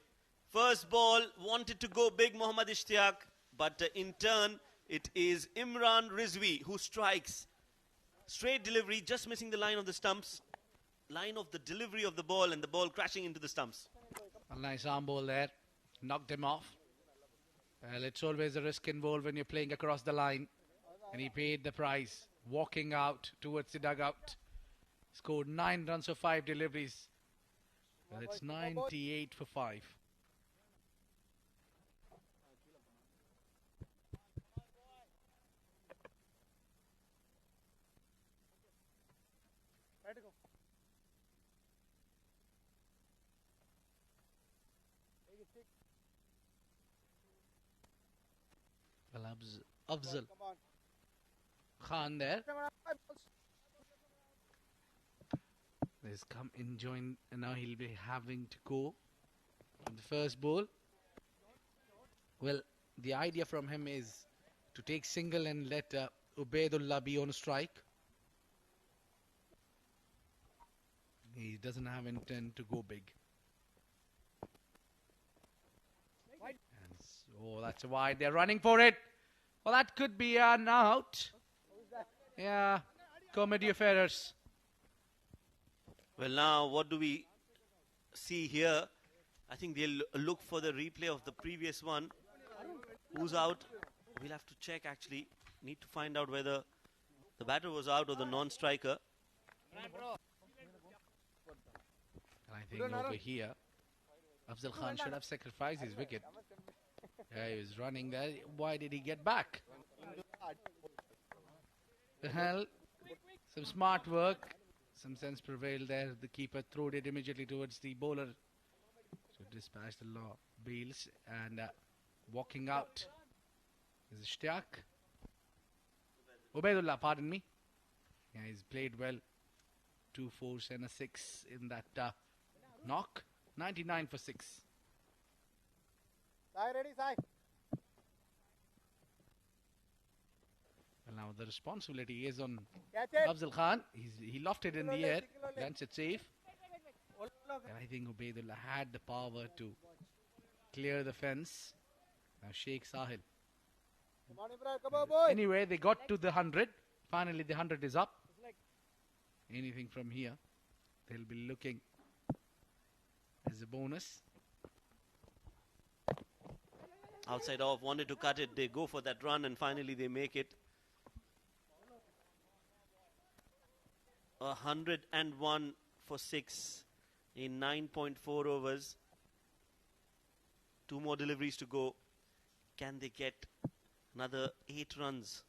First ball wanted to go big, Mohammad Ishtiaq, but in turn it is Imran Rizvi who strikes. Straight delivery, just missing the line of the stumps. Line of the delivery of the ball and the ball crashing into the stumps. A nice arm ball there. Knocked him off. Well, it's always a risk involved when you're playing across the line. And he paid the price. Walking out towards the dugout. Scored 9 runs for 5 deliveries. Well, it's 98 for 5. Well, Afzal Khan there. He's come in, joined, and now he'll be having to go on the first ball. Well, the idea from him is to take single and let Ubaidullah be on strike. He doesn't have intent to go big. And so that's wide. They're running for it. Well, that could be an out. Yeah, comedy of errors. Well, now what do we see here? I think they'll look for the replay of the previous one. Who's out? We'll have to check actually. Need to find out whether the batter was out or the non-striker. I think over here, Afzal Khan should have sacrificed his wicket. Yeah, he was running there. Why did he get back? The hell, some smart work. Some sense prevailed there. The keeper threw it immediately towards the bowler to dispatch the bails. And walking out is Ishtiaq. Ubaidullah, pardon me. Yeah, he's played well. 2 4s and a 6 in that knock. 99 for 6. Sai, ready, Sai. Well, now the responsibility is on Catch it. Afzal Khan. He lofted in the air. Lands it safe. And I think Ubaidullah had the power to clear the fence. Now Sheikh Sahil. Come on, Imran, come on, boy. Anyway, they got to the 100. Finally, the 100 is up. Anything from here, they'll be looking as a bonus. Outside off, wanted to cut it. They go for that run and finally they make it. 101 for 6 in 9.4 overs. 2 more deliveries to go. Can they get another 8 runs?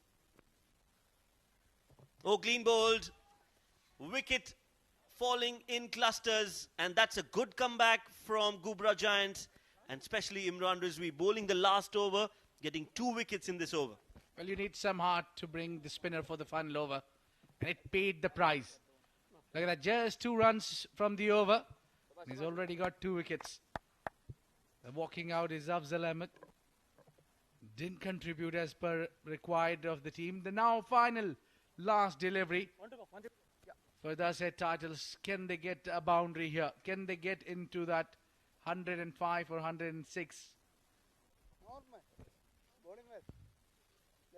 Oh, clean bowled. Wicket falling in clusters. And that's a good comeback from Ghubrah Giants. And especially Imran Rizvi bowling the last over, getting 2 wickets in this over. Well, you need some heart to bring the spinner for the final over. And it paid the price. Look at that, just 2 runs from the over. He's already got 2 wickets. Walking out is Afzal Ahmed. Didn't contribute as per required of the team. The now final last delivery for the Darsait titles. Can they get a boundary here? Can they get into that 105 or 106?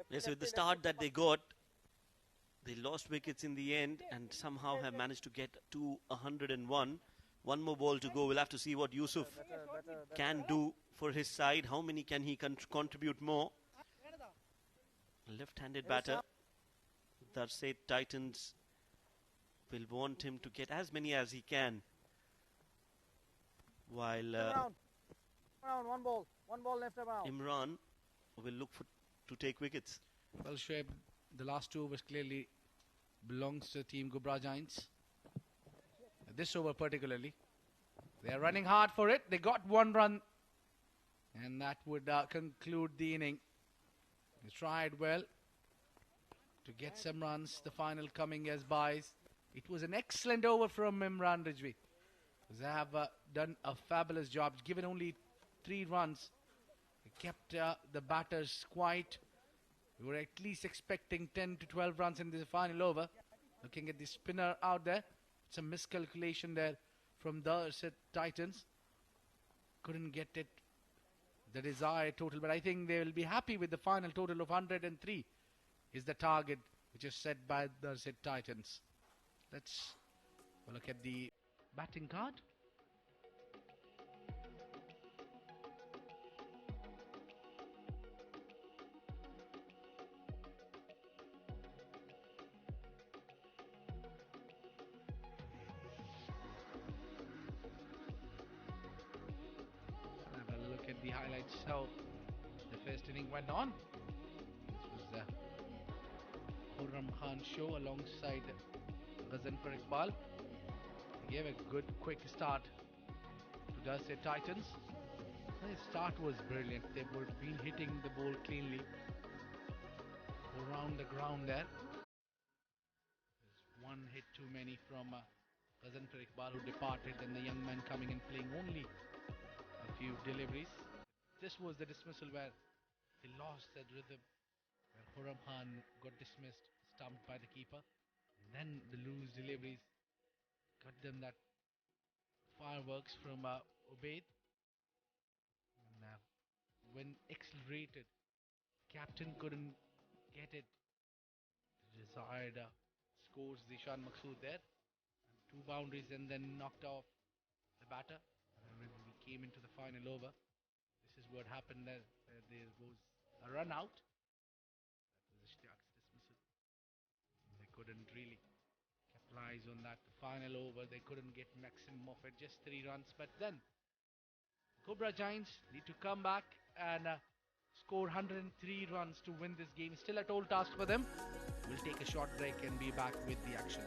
Yes, with the start that they got, they lost wickets in the end and somehow have managed to get to 101. 1 more ball to go. We'll have to see what Yusuf can do for his side. How many can he contribute more? Left-handed batter. Darsait Titans will want him to get as many as he can. While Around 1 ball. 1 ball left around. Imran will look to take wickets. Well, Shoaib, the last 2 overs clearly belongs to Team Ghubrah Giants. This over particularly. They are running hard for it. They got 1 run. And that would conclude the inning. They tried well. to get some runs. The final coming as buys. It was an excellent over from Imran Rijvi. They have done a fabulous job. Given only 3 runs, he kept the batters quiet. We were at least expecting 10 to 12 runs in the final over. Looking at the spinner out there, some miscalculation there from the Darsait Titans. Couldn't get it the desired total, but I think they will be happy with the final total of 103 is the target which is set by the Darsait Titans. Let's look at the batting card. Have a look at the highlights. How the first inning went on. This was the Khurram show alongside Ghazanfar Iqbal. He gave a good quick start to Darsait Titans. The start was brilliant. They were been hitting the ball cleanly around the ground there. There's one hit too many from Ghazanfar Iqbal, who departed, and the young man coming and playing only a few deliveries. This was the dismissal where he lost that rhythm, where Khurram Khan got dismissed, stumped by the keeper. And then the loose deliveries got them that fireworks from Ubaid. And when accelerated, captain couldn't get it. The desired scores, Zishan Maqsood there. 2 boundaries and then knocked off the batter. And when we came into the final over, this is what happened there. There was a run out. That was Ishtiaq's dismissal. They couldn't really capitalize on that. The final over, they couldn't get maximum of it, just 3 runs. But then Ghubrah Giants need to come back and score 103 runs to win this game. Still a tall task for them. We'll take a short break and be back with the action.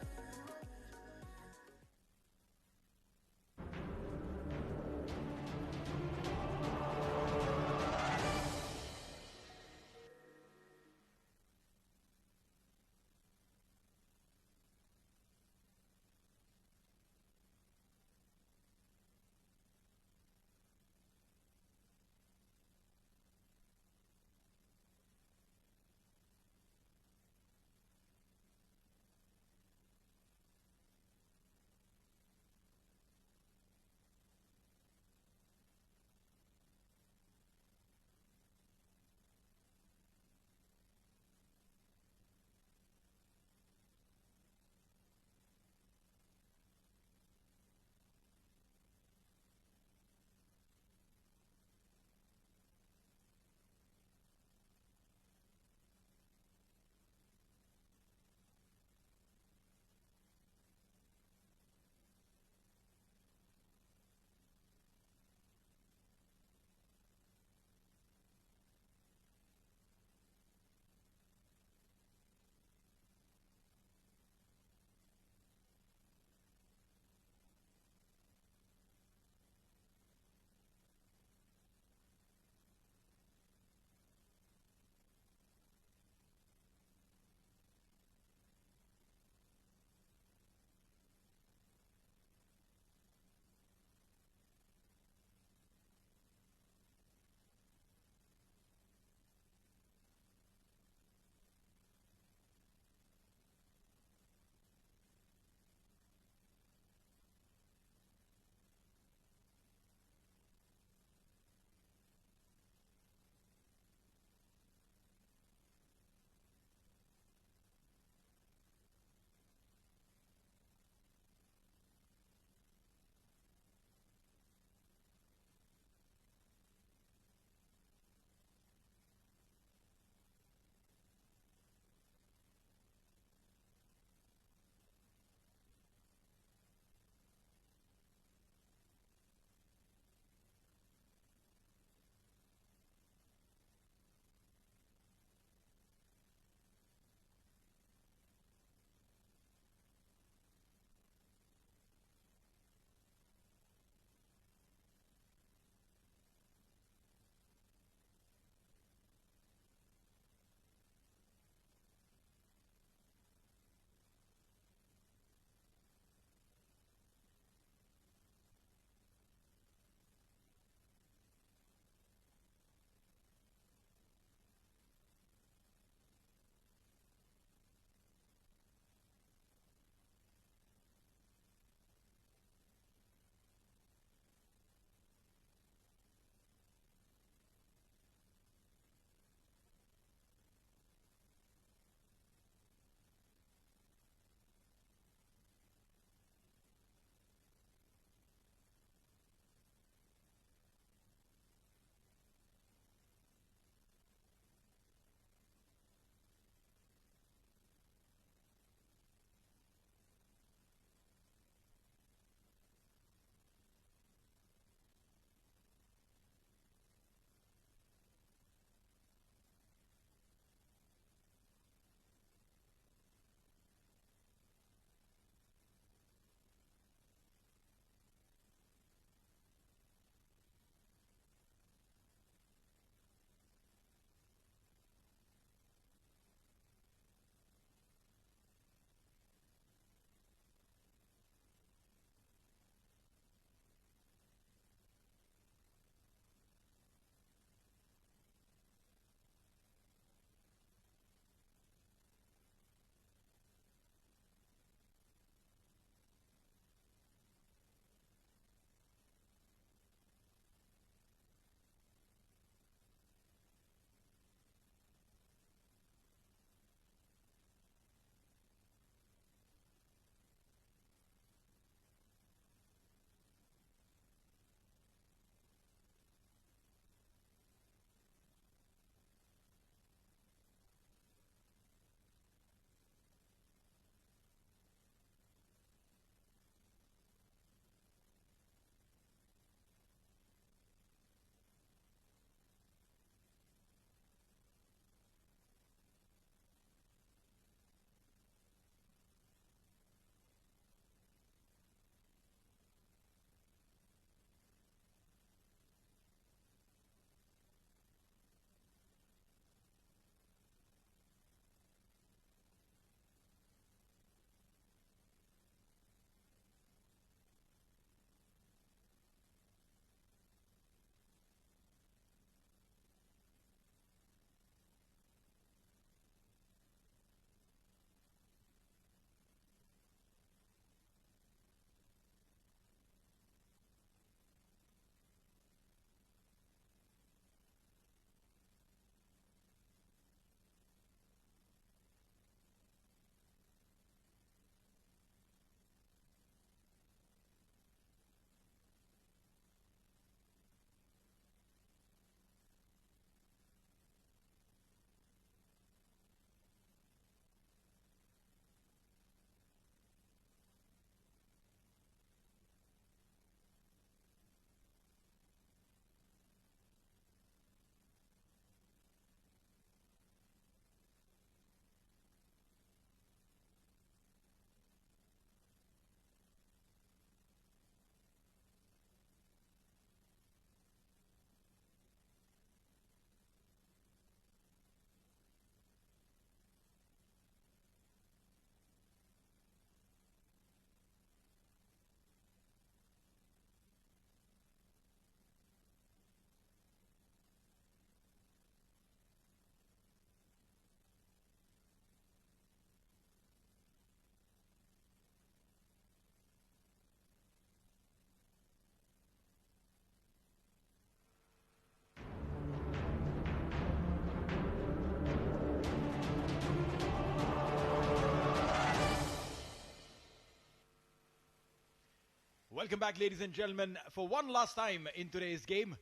Welcome back, ladies and gentlemen, for one last time in today's game.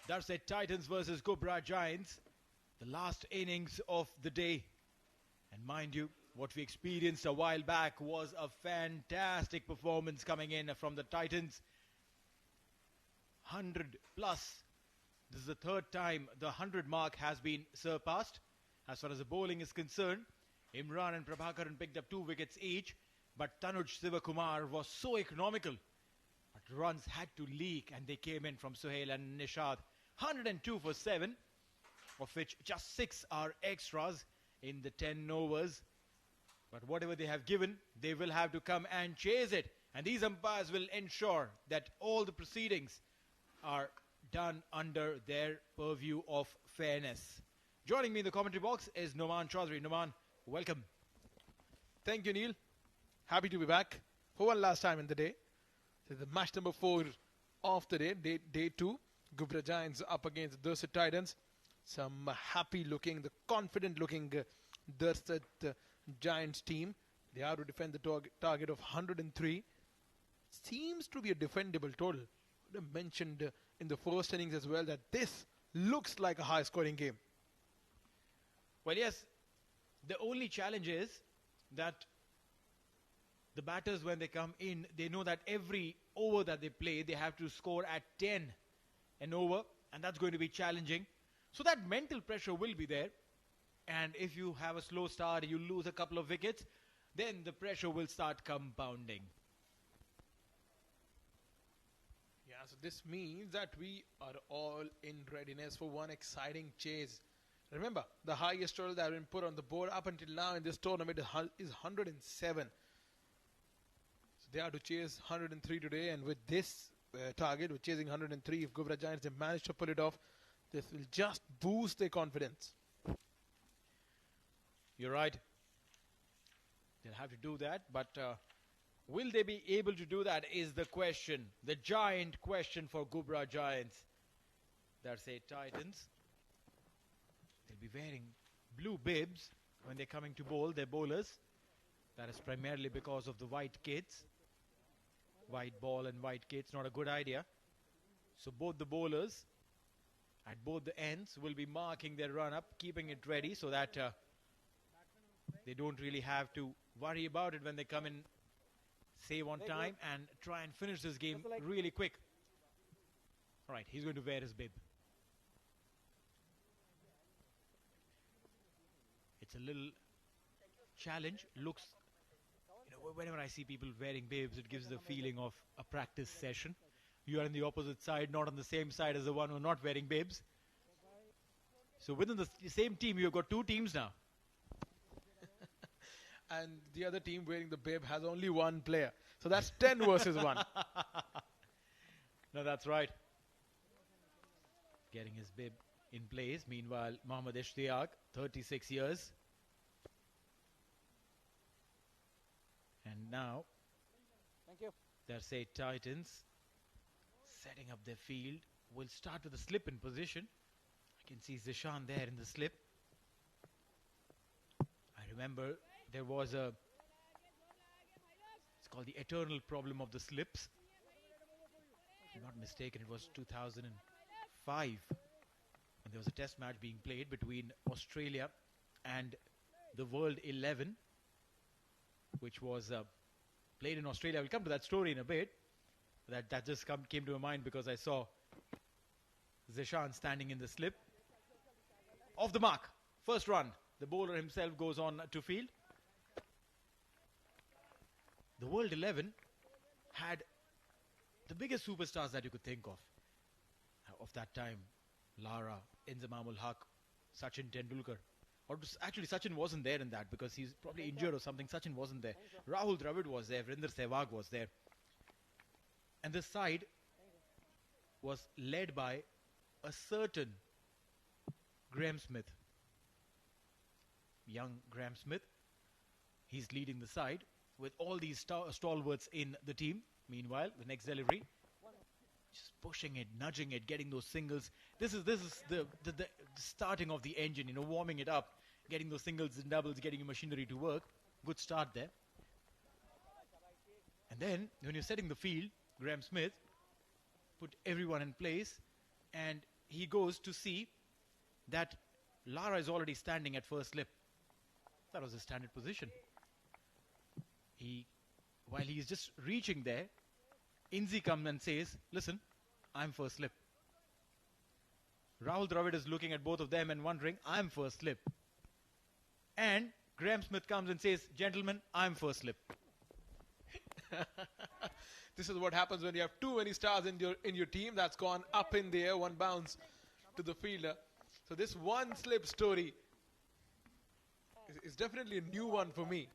Darsait Titans versus Ghubrah Giants. The last innings of the day. And mind you, what we experienced a while back was a fantastic performance coming in from the Titans. 100 plus. This is the third time the 100 mark has been surpassed. As far as the bowling is concerned, Imran and Prabhakaran picked up 2 wickets each. But Tanuj Sivakumar was so economical. But runs had to leak and they came in from Suhail and Nishad. 102 for 7, of which just 6 are extras in the 10 overs. But whatever they have given, they will have to come and chase it. And these umpires will ensure that all the proceedings are done under their purview of fairness. Joining me in the commentary box is Noman Chaudhary. Noman, welcome. Thank you, Neil. Happy to be back for one last time in the day. This is the match number 4 of the day, day 2. Ghubrah Giants up against the Darsait Titans. Some happy-looking, the confident-looking Darsait Giants team. They are to defend the target of 103. Seems to be a defendable total. I mentioned in the first innings as well that this looks like a high-scoring game. Well, yes, the only challenge is that the batters, when they come in, they know that every over that they play, they have to score at 10 an over, and that's going to be challenging. So that mental pressure will be there. And if you have a slow start, you lose a couple of wickets, then the pressure will start compounding. Yeah, so this means that we are all in readiness for one exciting chase. Remember, the highest total that has been put on the board up until now in this tournament is 107. So they are to chase 103 today, and with this target, with chasing 103, if Ghubrah Giants have managed to pull it off, this will just boost their confidence. You're right. They'll have to do that, but will they be able to do that is the question. The giant question for Ghubrah Giants. Darsait Titans. They'll be wearing blue bibs when they're coming to bowl, their bowlers. That is primarily because of the white kits. White ball and white kits, not a good idea. So both the bowlers at both the ends will be marking their run-up, keeping it ready so that they don't really have to worry about it when they come in, save on time and try and finish this game really quick. All right, he's going to wear his bib. It's a little challenge. Looks, you know, whenever I see people wearing bibs, it gives the feeling of a practice session. You are on the opposite side, not on the same side as the one who's not wearing bibs. So within the same team, you've got 2 teams now. And the other team wearing the bib has only 1 player. So that's 10 versus 1. No, that's right. Getting his bib in place. Meanwhile, Mohammad Ishtiyaq, 36 years. And now, Darsait Titans setting up their field. Will start with a slip in position. I can see Zishan there in the slip. I remember there was it's called the eternal problem of the slips. If I'm not mistaken, it was 2005. And there was a test match being played between Australia and the World 11, which was played in Australia. We'll come to that story in a bit. That just came to my mind because I saw Zishan standing in the slip. Off the mark. First run. The bowler himself goes on to field. The World 11 had the biggest superstars that you could think of that time. Lara, Inzamam ul Haq, Sachin Tendulkar. Or actually, Sachin wasn't there in that because he's probably injured or something. Sachin wasn't there. Rahul Dravid was there. Vrinder Sehwag was there. And this side was led by a certain Graham Smith. Young Graham Smith. He's leading the side with all these stalwarts in the team. Meanwhile, the next delivery, just pushing it, nudging it, getting those singles. This is the starting of the engine, you know, warming it up, getting those singles and doubles, getting your machinery to work. Good start there. And then, when you're setting the field, Graham Smith, put everyone in place, and he goes to see that Lara is already standing at first slip. That was his standard position. While he is just reaching there, Inzi comes and says, listen, I'm first slip. Rahul Dravid is looking at both of them and wondering, I'm first slip. And Graham Smith comes and says, gentlemen, I'm first slip. This is what happens when you have too many stars in your team. That's gone up in the air, one bounce to the fielder. So this one slip story is definitely a new one for me.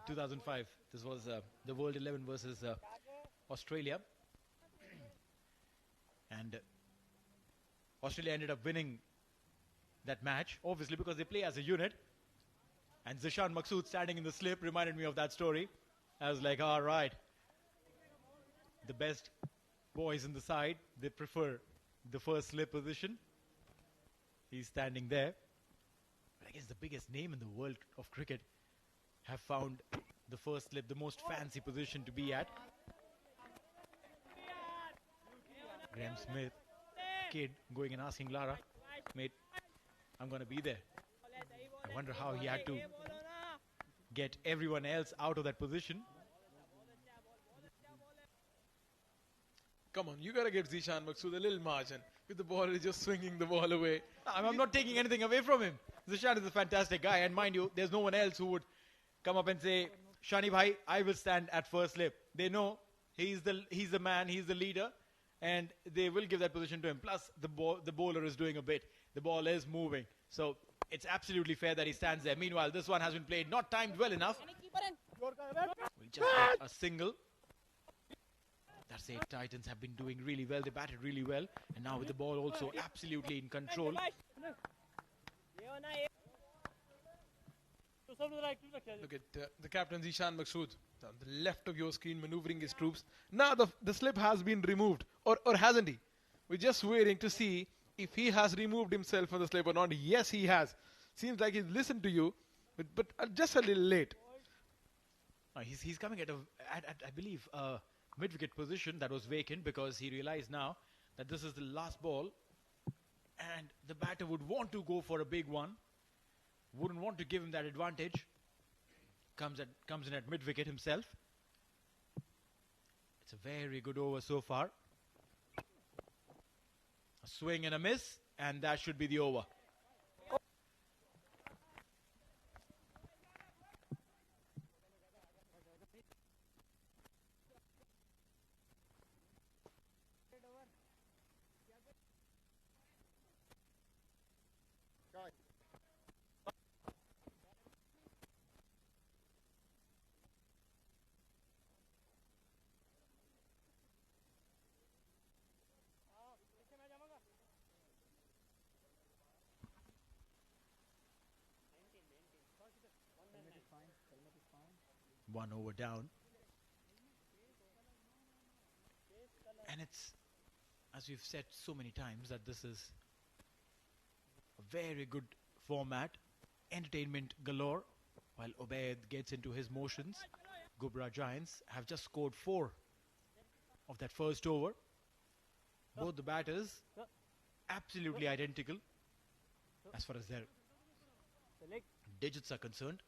2005, this was the World 11 versus Australia. And Australia ended up winning that match, obviously because they play as a unit. And Zishan Maqsood standing in the slip reminded me of that story. I was like, all right. The best boys in the side, they prefer the first slip position. He's standing there. But I guess the biggest name in the world of cricket have found the first slip, the most fancy position to be at. Graham Smith, kid, going and asking Lara, mate, I'm going to be there. I wonder how he had to get everyone else out of that position. Come on, you got to give Zishan Maqsood a little margin. With the ball, he's just swinging the ball away. I'm not taking anything away from him. Zishan is a fantastic guy. And mind you, there's no one else who would come up and say, Shani bhai, I will stand at first slip. They know he's the man, he's the leader. And they will give that position to him. Plus, the bowler is doing a bit. The ball is moving. So, it's absolutely fair that he stands there. Meanwhile, this one has been played, not timed well enough. We just got a single. Darsait Titans have been doing really well. They batted really well. And now with the ball also absolutely in control. Look at the captain Zishan Maqsood on the left of your screen maneuvering his troops. Now the slip has been removed. Or hasn't he? We're just waiting to see if he has removed himself from the slip or not. Yes, he has. Seems like he's listened to you, but just a little late. He's coming at I believe, mid-wicket position that was vacant because he realized now that this is the last ball and the batter would want to go for a big one. Wouldn't want to give him that advantage. Comes in at mid-wicket himself. It's a very good over so far. A swing and a miss, and that should be the over. One over down. And it's, as we've said so many times, that this is a very good format. Entertainment galore. While Obaid gets into his motions, Ghubrah Giants have just scored 4 of that first over. Both the batters absolutely identical as far as their digits are concerned.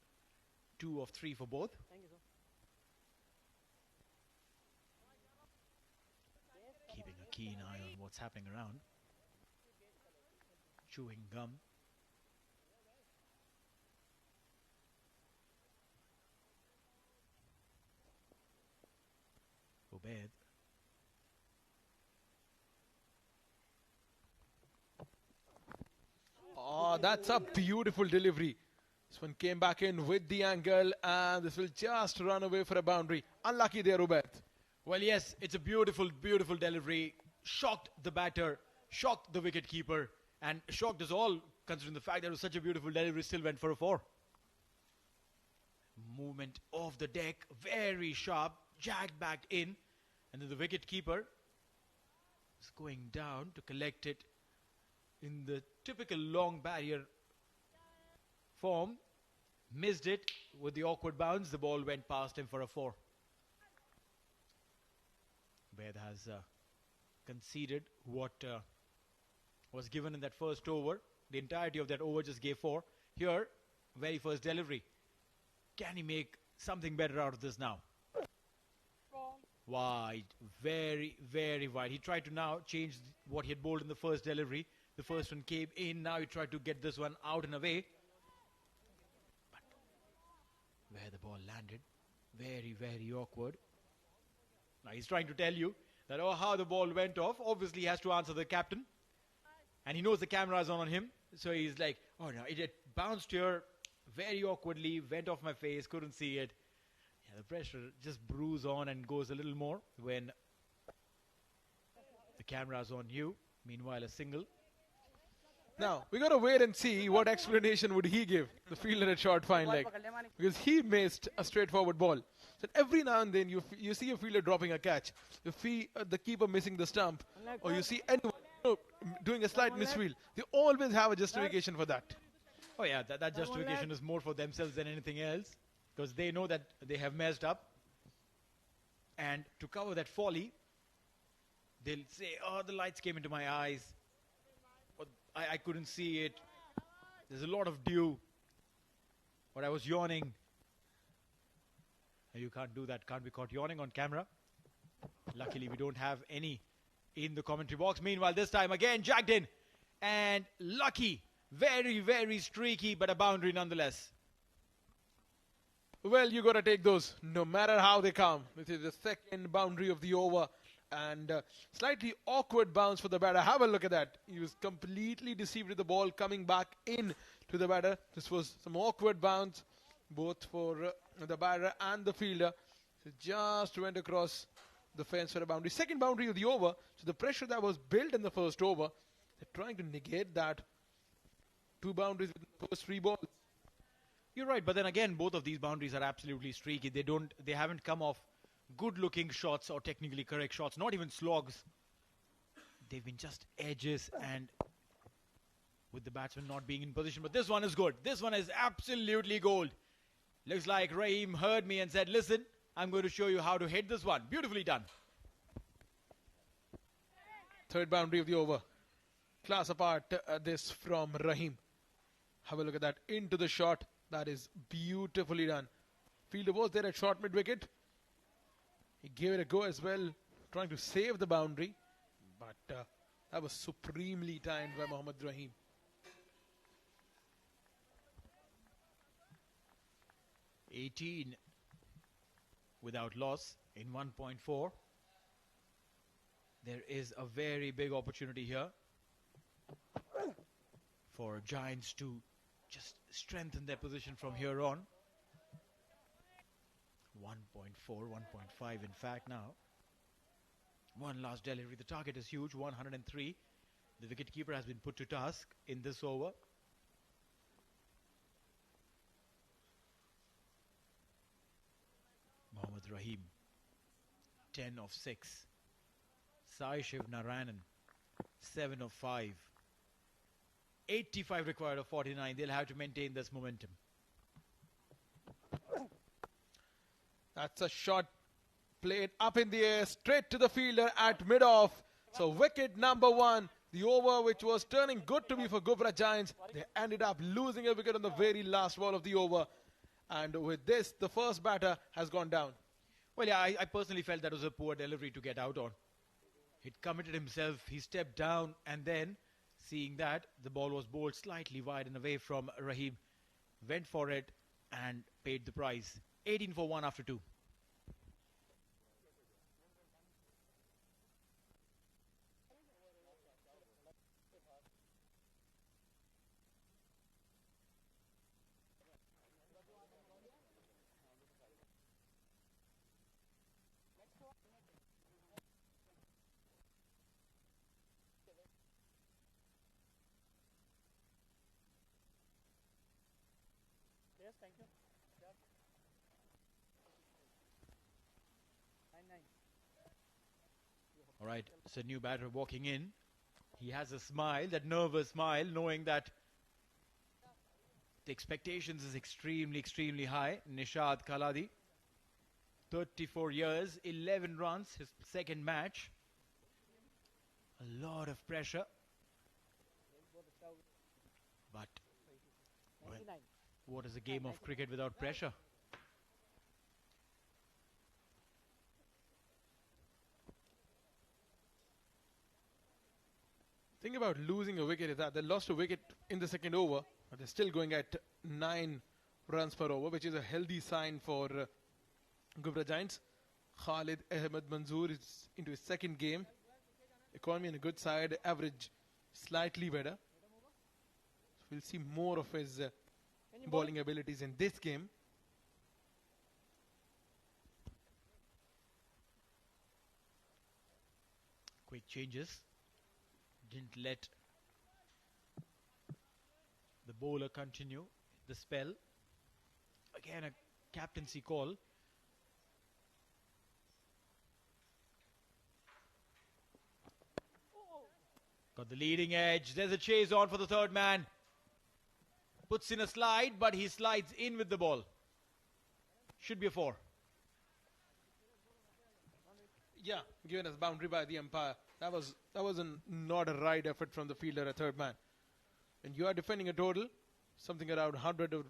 2 of 3 for both. Keeping a keen eye on what's happening around. Chewing gum. Obaid. Oh, that's a beautiful delivery. This one came back in with the angle, and this will just run away for a boundary. Unlucky there, Obaid. Well, yes, it's a beautiful, beautiful delivery. Shocked the batter, shocked the wicketkeeper, and shocked us all, considering the fact that it was such a beautiful delivery, still went for a 4. Movement of the deck, very sharp, jagged back in, and then the wicketkeeper is going down to collect it in the typical long barrier form. Missed it with the awkward bounce. The ball went past him for a 4. Ved has conceded what was given in that first over. The entirety of that over just gave 4. Here, very first delivery. Can he make something better out of this now? Wide, very, very wide. He tried to now change what he had bowled in the first delivery. The first one came in. Now he tried to get this one out and away. But where the ball landed, very, very awkward. Now he's trying to tell you that, oh, how the ball went off. Obviously, he has to answer the captain. And he knows the camera is on him. So he's like, oh, no, it bounced here very awkwardly, went off my face, couldn't see it. Yeah, the pressure just brews on and goes a little more when the camera's on you. Meanwhile, a single. Now, we got to wait and see what explanation would he give the fielder at short fine leg. Because he missed a straightforward ball. So every now and then you see a fielder dropping a catch. You see the keeper missing the stump. Or you see anyone doing a slight misfield. They always have a justification for that. Oh yeah, that justification is more for themselves than anything else. Because they know that they have messed up. And to cover that folly, they'll say, oh, the lights came into my eyes. Or I couldn't see it. There's a lot of dew. Or I was yawning. You can't do that. Can't be caught yawning on camera. Luckily, we don't have any in the commentary box. Meanwhile, this time again, jagged in. And lucky. Very, very streaky, but a boundary nonetheless. Well, you got to take those no matter how they come. This is the second boundary of the over. And slightly awkward bounce for the batter. Have a look at that. He was completely deceived with the ball coming back in to the batter. This was some awkward bounce both for the batter and the fielder. It just went across the fence for a boundary. Second boundary of the over. So the pressure that was built in the first over, they're trying to negate that. 2 boundaries with the first 3 balls. You're right, but then again, both of these boundaries are absolutely streaky. They haven't come off good-looking shots or technically correct shots, not even slogs. They've been just edges and with the batsman not being in position. But this one is good. This one is absolutely gold. Looks like Rahim heard me and said, listen, I'm going to show you how to hit this one. Beautifully done. Third boundary of the over. Class apart this from Rahim. Have a look at that. Into the shot. That is beautifully done. Fielder was there at short mid-wicket. He gave it a go as well, trying to save the boundary. But that was supremely timed by Mohammad Rahim. (18) without loss in 1.4. There is a very big opportunity here for Giants to just strengthen their position from here on. 1.4, 1.5 in fact now. One last delivery. The target is huge, 103. The wicketkeeper has been put to task in this over. Mohammad Rahim, 10 of 6. Sai Shiv Narayanan, 7 of 5. 85 required of 49. They'll have to maintain this momentum. That's a shot played up in the air, straight to the fielder at mid-off. So wicket number 1. The over which was turning good to be for Ghubrah Giants. They ended up losing a wicket on the very last ball of the over. And with this, the first batter has gone down. Well, yeah, I personally felt that was a poor delivery to get out on. He'd committed himself. He stepped down and then, seeing that, the ball was bowled slightly wide and away from Rahim. Went for it and paid the price. 18 for 1 after 2. Yes, thank you. Sure. 9-9. All right, it's a new batter walking in. He has a smile, that nervous smile, knowing that the expectations is extremely, extremely high. Nishad Kaladi. 34 years, 11 runs, his second match. A lot of pressure. But well, what is a game of cricket without pressure? Think about losing a wicket. Is that they lost a wicket in the second over, but they're still going at 9 runs per over, which is a healthy sign for Ghubrah Giants. Khalid Ahmed Manzoor is into his second game. Economy on a good side, average slightly better. So we'll see more of his bowling abilities in this game. Quick changes. Didn't let the bowler continue the spell. Again, a captaincy call. Got the leading edge. There's a chase on for the third man. Puts in a slide, but he slides in with the ball. Should be a 4. Yeah, given as boundary by the umpire. That was not a right effort from the fielder, a third man. When you are defending a total, something around 100 or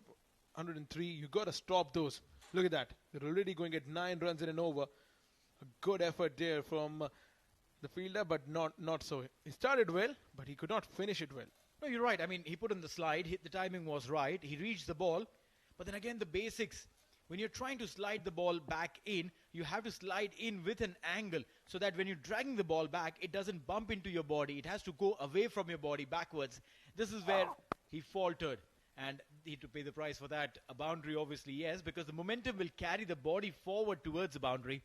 103, you got to stop those. Look at that. They're already going at 9 runs in an over. A good effort there from the fielder, but not so. He started well, but he could not finish it well. No, you're right. I mean, he put in the slide. The timing was right. He reached the ball. But then again, the basics. When you're trying to slide the ball back in, you have to slide in with an angle so that when you're dragging the ball back, it doesn't bump into your body. It has to go away from your body backwards. This is where he faltered, and he had to pay the price for that. A boundary, obviously, yes, because the momentum will carry the body forward towards the boundary.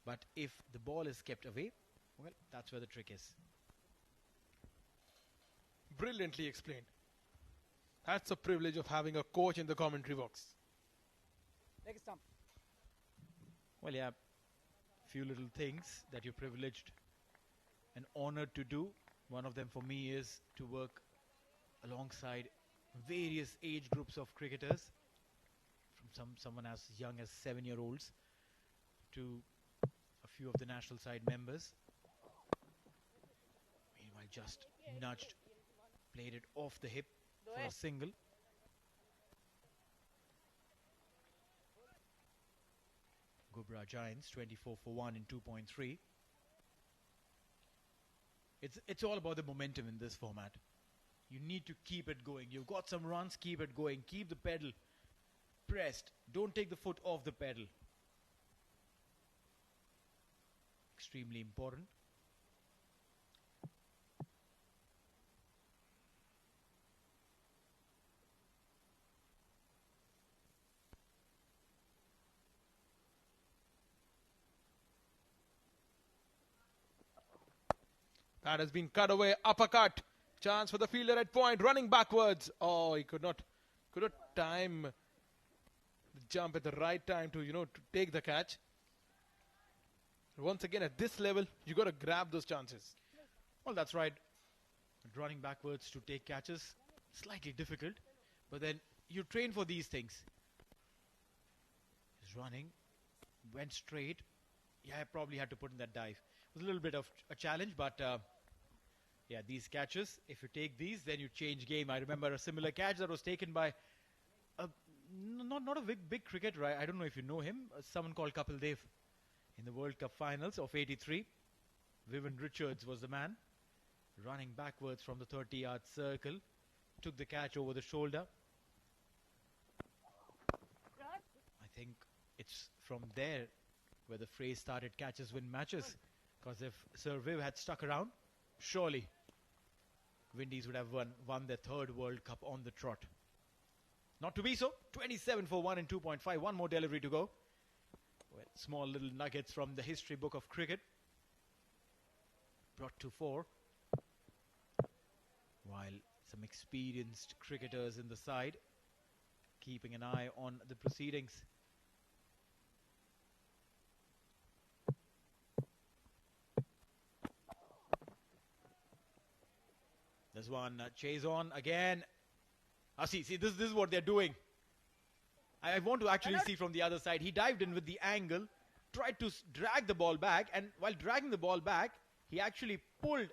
But if the ball is kept away, well, that's where the trick is. Brilliantly explained. That's the privilege of having a coach in the commentary box. Next stump. Well, yeah, few little things that you're privileged and honored to do. One of them for me is to work alongside various age groups of cricketers, from someone as young as 7-year-olds to a few of the national side members. Meanwhile, just nudged, played it off the hip for a single. Ghubrah Giants 24 for 1 in 2.3. It's all about the momentum in this format. You need to keep it going. You've got some runs, keep it going. Keep the pedal pressed. Don't take the foot off the pedal. Extremely important. That has been cut away. Uppercut. Chance for the fielder at point. Running backwards. Oh, he could not time the jump at the right time to, to take the catch. Once again, at this level, you got to grab those chances. Well, that's right. Running backwards to take catches, slightly difficult. But then you train for these things. He's running. Went straight. Yeah, I probably had to put in that dive. It was a little bit of a challenge, but yeah, these catches, if you take these, then you change game. I remember a similar catch that was taken by not a big cricketer. I don't know if you know him. Someone called Kapil Dev in the World Cup finals of '83. Vivian Richards was the man, running backwards from the 30-yard circle, took the catch over the shoulder. I think it's from there where the phrase started, catches win matches. Because if Sir Viv had stuck around, surely Windies would have won their 3rd World Cup on the trot. Not to be so. 27 for 1 in 2.5. One more delivery to go. Well, small little nuggets from the history book of cricket. Brought to 4. While some experienced cricketers in the side keeping an eye on the proceedings. There's one chase on again. See, this is what they're doing. I want to actually see from the other side. He dived in with the angle, tried to drag the ball back, and while dragging the ball back, he actually pulled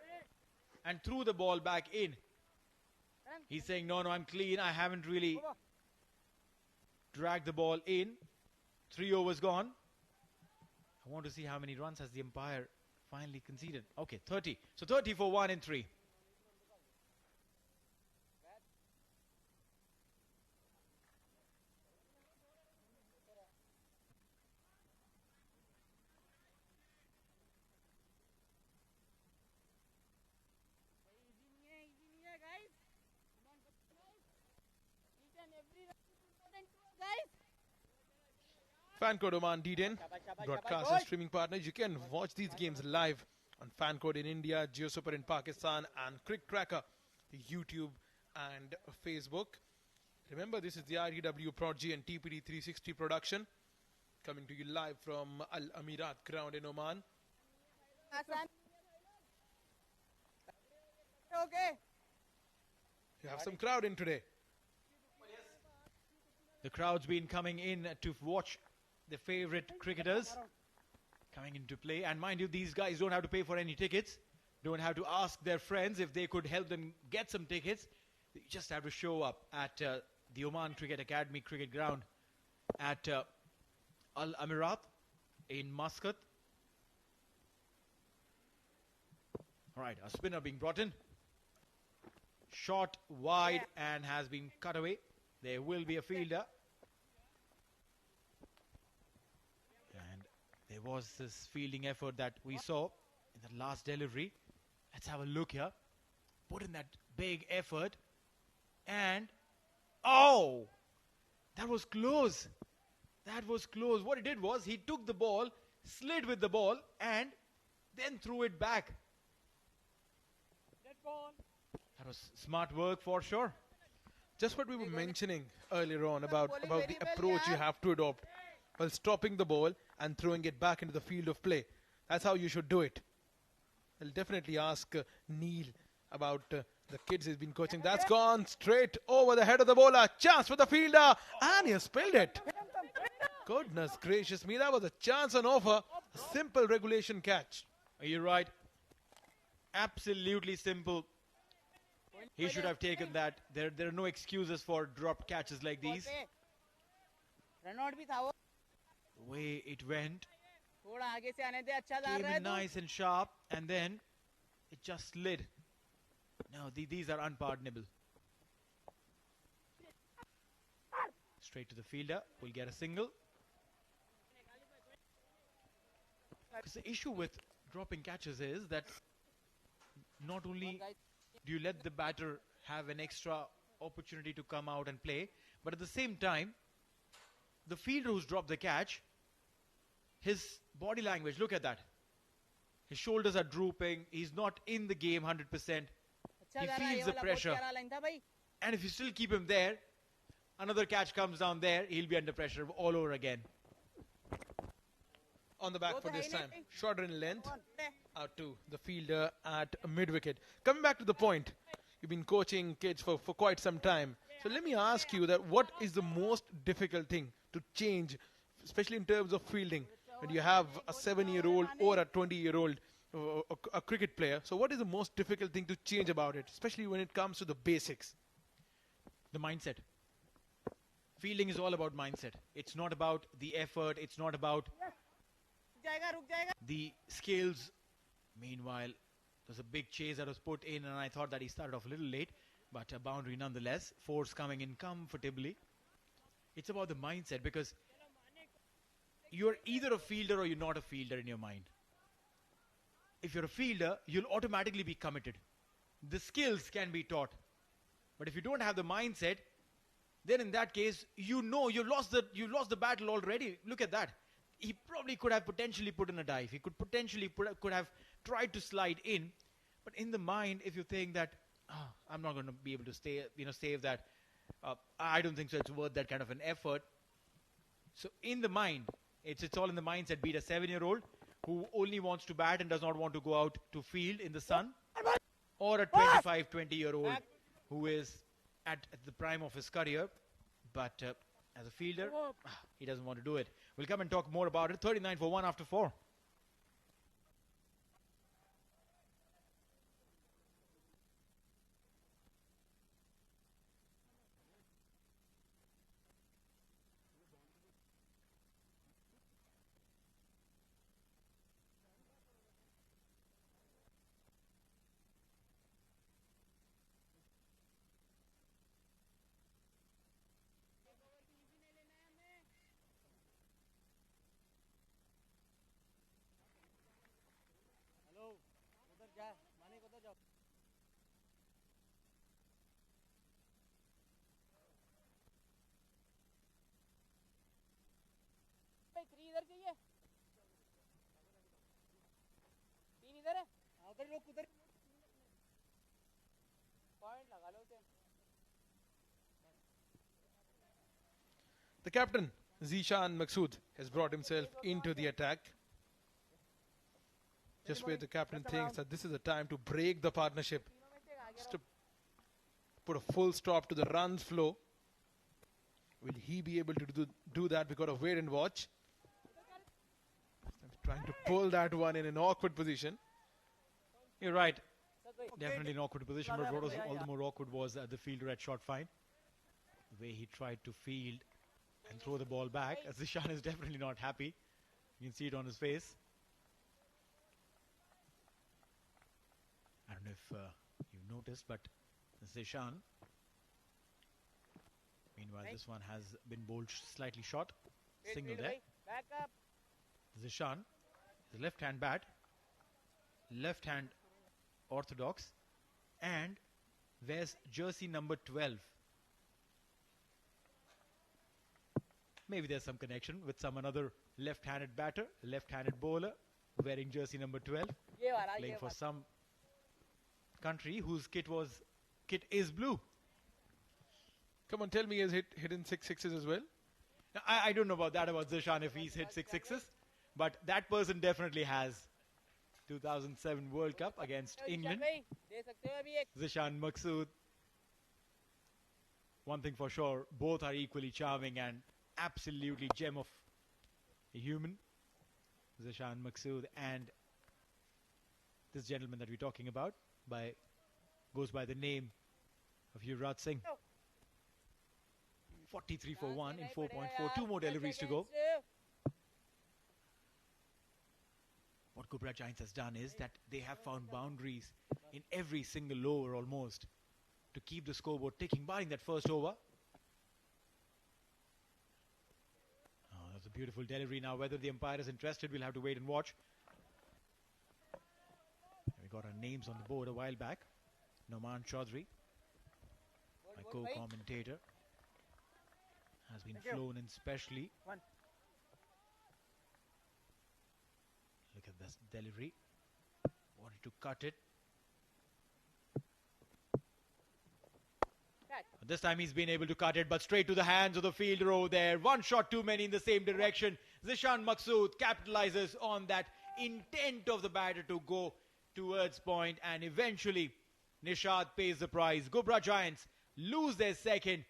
and threw the ball back in. He's saying, no, I'm clean. I haven't really dragged the ball in. 3 overs gone. I want to see how many runs has the umpire finally conceded. Okay, 30. So 30 for 1 in 3. Fan code Oman D10, broadcast and streaming partners. You can watch these games live on Fan Code in India, JioSuper in Pakistan, and CricTracker, the YouTube and Facebook. Remember, this is the REW Prodigy and TPD 360 production, coming to you live from Al Amirat ground in Oman. Okay. You have some crowd in today. The crowd's been coming in to watch the favorite cricketers coming into play. And mind you, these guys don't have to pay for any tickets. Don't have to ask their friends if they could help them get some tickets. They just have to show up at the Oman Cricket Academy cricket ground at Al Amirat in Muscat. All right, a spinner being brought in. Shot wide and has been cut away. There will be a fielder. And there was this fielding effort that we saw in the last delivery. Let's have a look here. Put in that big effort. And, oh, that was close. That was close. What he did was he took the ball, slid with the ball, and then threw it back. That was smart work for sure. Just what we were mentioning earlier on about the approach you have to adopt while stopping the ball and throwing it back into the field of play. That's how you should do it. I'll definitely ask Neil about the kids he's been coaching. That's gone straight over the head of the bowler. Chance for the fielder, and he spilled it. Goodness gracious me, that was a chance on offer. A simple regulation catch. You're right. Absolutely simple. He should have taken that. There are no excuses for dropped catches like these. The way it went came in nice and sharp, and then it just slid. No, these are unpardonable. Straight to the fielder. Will get a single. Because the issue with dropping catches is that not only do you let the batter have an extra opportunity to come out and play, but at the same time, the fielder who's dropped the catch, his body language, look at that. His shoulders are drooping. He's not in the game 100%. He feels the pressure. And if you still keep him there, another catch comes down there, he'll be under pressure all over again. On the back for this time. Shorter in length. Out to the fielder at mid-wicket. Coming back to the point, you've been coaching kids for quite some time. So let me ask you that what is the most difficult thing to change, especially in terms of fielding, when you have a 7-year-old or a 20-year-old a cricket player? So what is the most difficult thing to change about it, especially when it comes to the basics? The mindset. Fielding is all about mindset. It's not about the effort. It's not about the skills. Meanwhile, there's a big chase that was put in, and I thought that he started off a little late, but a boundary nonetheless. Force coming in comfortably. It's about the mindset, because you're either a fielder or you're not a fielder in your mind. If you're a fielder, you'll automatically be committed. The skills can be taught. But if you don't have the mindset, then in that case, you know you lost the battle already. Look at that. He probably could have potentially put in a dive. He could potentially could have tried to slide in. But in the mind, if you think that, I'm not going to be able to save that, I don't think so. It's worth that kind of an effort. So in the mind, it's all in the mindset. Be it a 7-year-old who only wants to bat and does not want to go out to field in the sun, or a 25, 20-year-old who is at the prime of his career. But As a fielder, he doesn't want to do it. We'll come and talk more about it. 39 for 1 after 4. उधर जा माने उधर जाओ भाई 3 इधर चाहिए 3 इधर है उधर लोग उधर पॉइंट लगा लो उसे The captain, Zishan Maqsood, has brought himself into the attack. Just where the captain thinks that this is the time to break the partnership. Just to put a full stop to the runs flow. Will he be able to do that? We've got to wait and watch. Trying to pull that one in an awkward position. You're right. Definitely an awkward position, but what was all the more awkward was the fielder at short fine. The way he tried to field and throw the ball back. Zishan is definitely not happy. You can see it on his face. I don't know if you've noticed, but Zishan, meanwhile, this one has been bowled slightly short. Single there. back up Zishan, the left hand bat, left hand orthodox, and wears jersey number 12. Maybe there's some connection with some another left-handed batter, left-handed bowler, wearing jersey number 12, playing for some country whose kit is blue. Come on, tell me, he has hit in 6 sixes as well? Now, I don't know about Zishan, if he's hit 6 sixes, but that person definitely has. 2007 World Cup against England. Zishan Maqsood. One thing for sure, both are equally charming and absolutely gem of a human. Zishan Maqsood and this gentleman that we're talking about goes by the name of Yuvraj Singh. 43 for 1 in 4.4. 2 more deliveries to go. What Ghubrah Giants has done is that they have found boundaries in every single over almost to keep the scoreboard ticking, barring that first over. Oh, that's a beautiful delivery. Now, whether the umpire is interested, we'll have to wait and watch. We got our names on the board a while back. Noman Chaudhry, my co-commentator, has been flown in specially. Look at this delivery. Wanted to cut it. But this time he's been able to cut it, but straight to the hands of the fielder over there. One shot too many in the same direction. Zishan Maqsood capitalizes on that intent of the batter to go towards point, and eventually Nishad pays the price. Ghubrah Giants lose their second.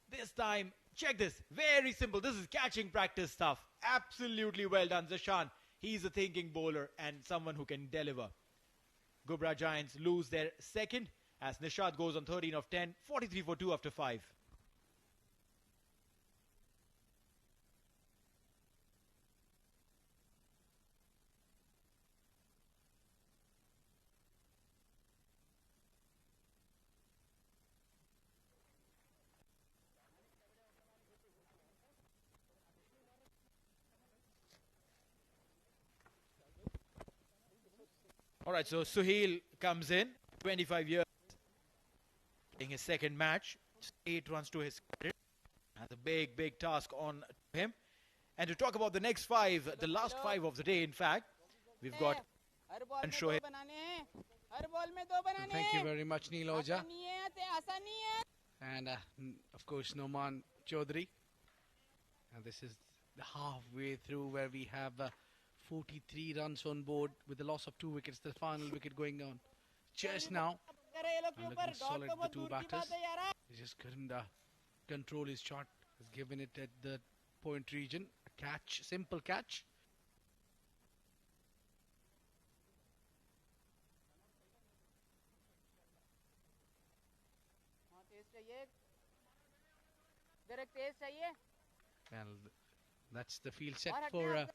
This time, check this. Very simple. This is catching practice stuff. Absolutely well done, Zishan. He's a thinking bowler and someone who can deliver. Ghubrah Giants lose their second as Nishad goes on 13 of 10, 43 for 2 after 5. All right, so Suhail comes in, 25 years, playing his second match, just 8 runs to his credit. Has a big, big task on him. And to talk about the next 5, the last 5 of the day, in fact, we've got and Shoaib. Thank you very much, Neil Oja. And of course, Noman Chaudhry. And this is the halfway through where we have 43 runs on board with the loss of 2 wickets. The final wicket going on just now. And looking solid, the 2 batters. He just couldn't control his shot has given it at the point region. A catch, simple catch. Well, that's the field set for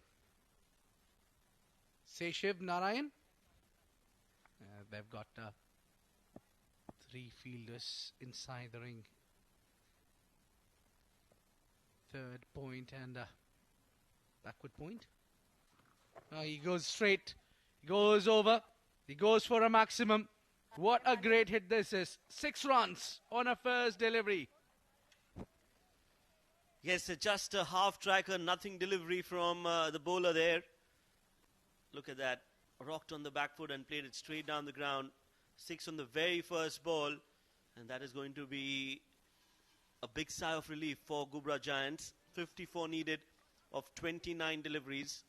Seshiv Narayan. They've got 3 fielders inside the ring. Third point and backward point. He goes straight. He goes over. He goes for a maximum. What a great hit this is. 6 runs on a first delivery. Yes, just a half tracker, nothing delivery from the bowler there. Look at that. Rocked on the back foot and played it straight down the ground. 6 on the very first ball. And that is going to be a big sigh of relief for Ghubrah Giants. 54 needed of 29 deliveries.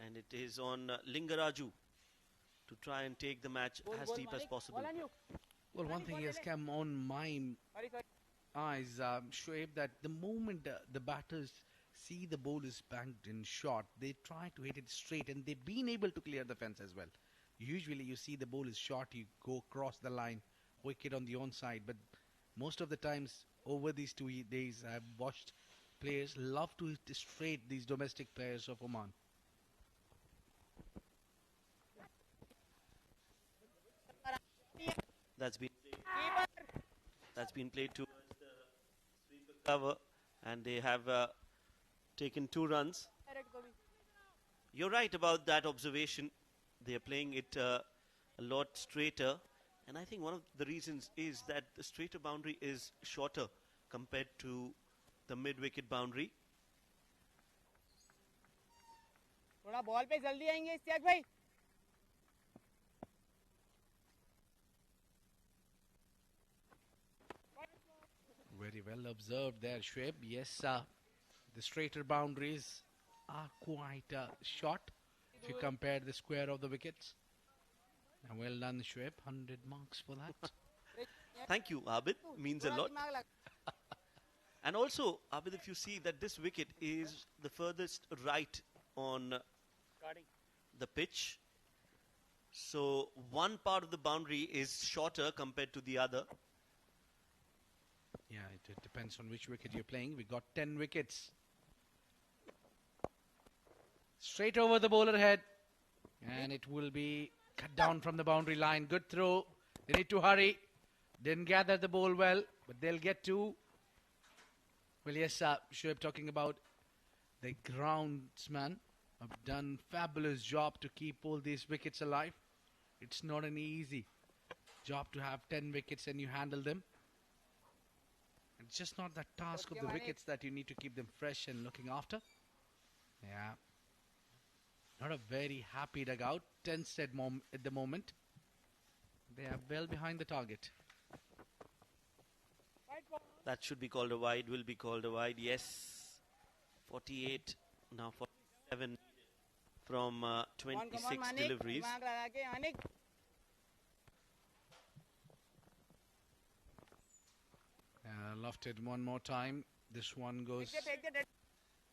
And it is on Lingaraju to try and take the match as deep as possible. Well, one thing has come on my eyes, Shoaib, that the moment the batters see the ball is banked in short, they try to hit it straight, and they've been able to clear the fence as well. Usually you see the ball is short, you go across the line, wicket on the onside, but most of the times over these 2 days I've watched players love to hit straight, these domestic players of Oman. That's been played towards the sweeper cover, and they have taken 2 runs. You're right about that observation. They are playing it a lot straighter, and I think one of the reasons is that the straighter boundary is shorter compared to the mid-wicket boundary. थोड़ा ball पे जल्दी आएंगे इस्तियाक भाई. Very well observed there, Shoaib. Yes, the straighter boundaries are quite short if you compare the square of the wickets. And well done, Shoaib. 100 marks for that. Thank you, Abid. Means a lot. And also, Abid, if you see that this wicket is the furthest right on the pitch. So one part of the boundary is shorter compared to the other. Yeah, it depends on which wicket you're playing. We got 10 wickets. Straight over the bowler head. And it will be cut down from the boundary line. Good throw. They need to hurry. Didn't gather the ball well, but they'll get to. Well, yes, Shoaib talking about the groundsman have done fabulous job to keep all these wickets alive. It's not an easy job to have 10 wickets and you handle them. It's just not the task of the wickets that you need to keep them fresh and looking after. Yeah. Not a very happy dugout. Tense at the moment. They are well behind the target. That should be called a wide, will be called a wide. Yes. 48, now 47 from 26 deliveries. Lofted one more time. This one goes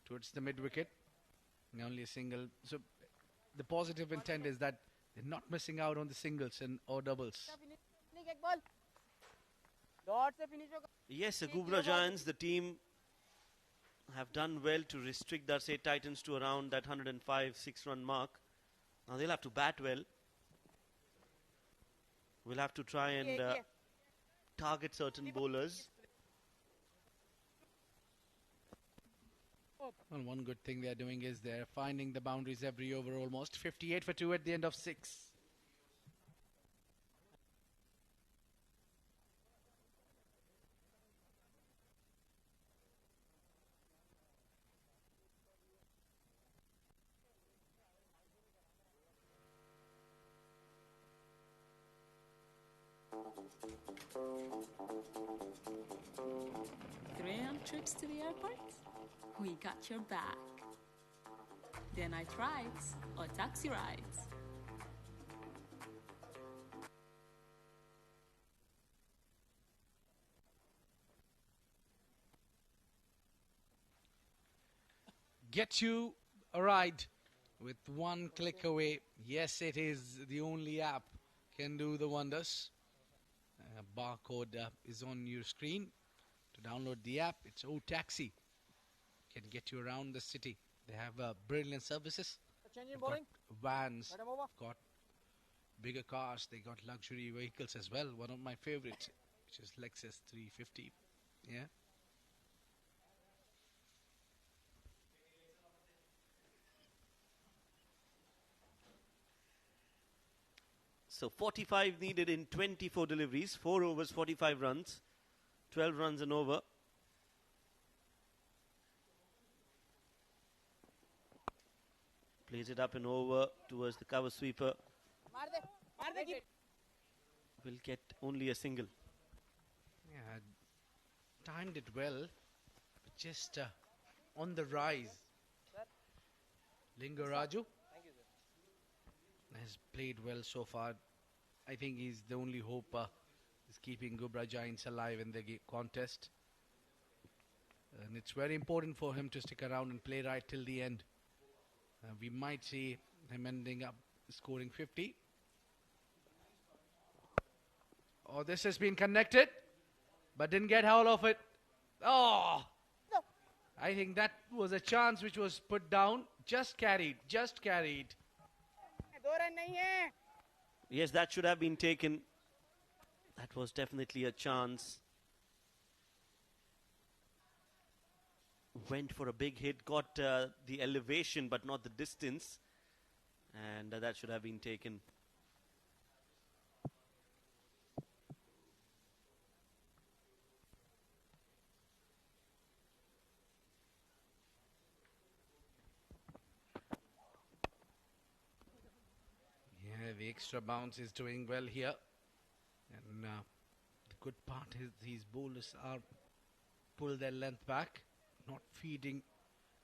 towards the mid wicket. Only a single. So the positive intent is that they're not missing out on the singles and or doubles. Yes, the Ghubrah Giants, the team have done well to restrict Darsait Titans to around that 105 6-run mark. Now they'll have to bat well. We'll have to try and target certain bowlers. Well, one good thing they're doing is they're finding the boundaries every over almost. 58 for 2 at the end of 6. Trips to the airport? We got your back. Day night rides or taxi rides. get you a ride with one click away. Yes, it is the only app can do the wonders. Barcode is on your screen. To download the app, it's O Taxi. Can get you around the city. They have brilliant services. They've got vans, got bigger cars, they got luxury vehicles as well. One of my favorites, which is Lexus 350. Yeah. So 45 needed in 24 deliveries, 4 overs, 45 runs, 12 runs and over. Plays it up and over towards the cover sweeper. Will get only a single. Yeah, timed it well, but just on the rise. Lingaraju has played well so far. I think he's the only hope is keeping Ghubrah Giants alive in the contest. And it's very important for him to stick around and play right till the end. We might see him ending up scoring 50. Oh, this has been connected, but didn't get hold of it. Oh! I think that was a chance which was put down. Just carried. Yes, that should have been taken. That was definitely a chance. Went for a big hit, got the elevation but not the distance. And that should have been taken. Yeah, the extra bounce is doing well here. And the good part is these bowlers are pull their length back, not feeding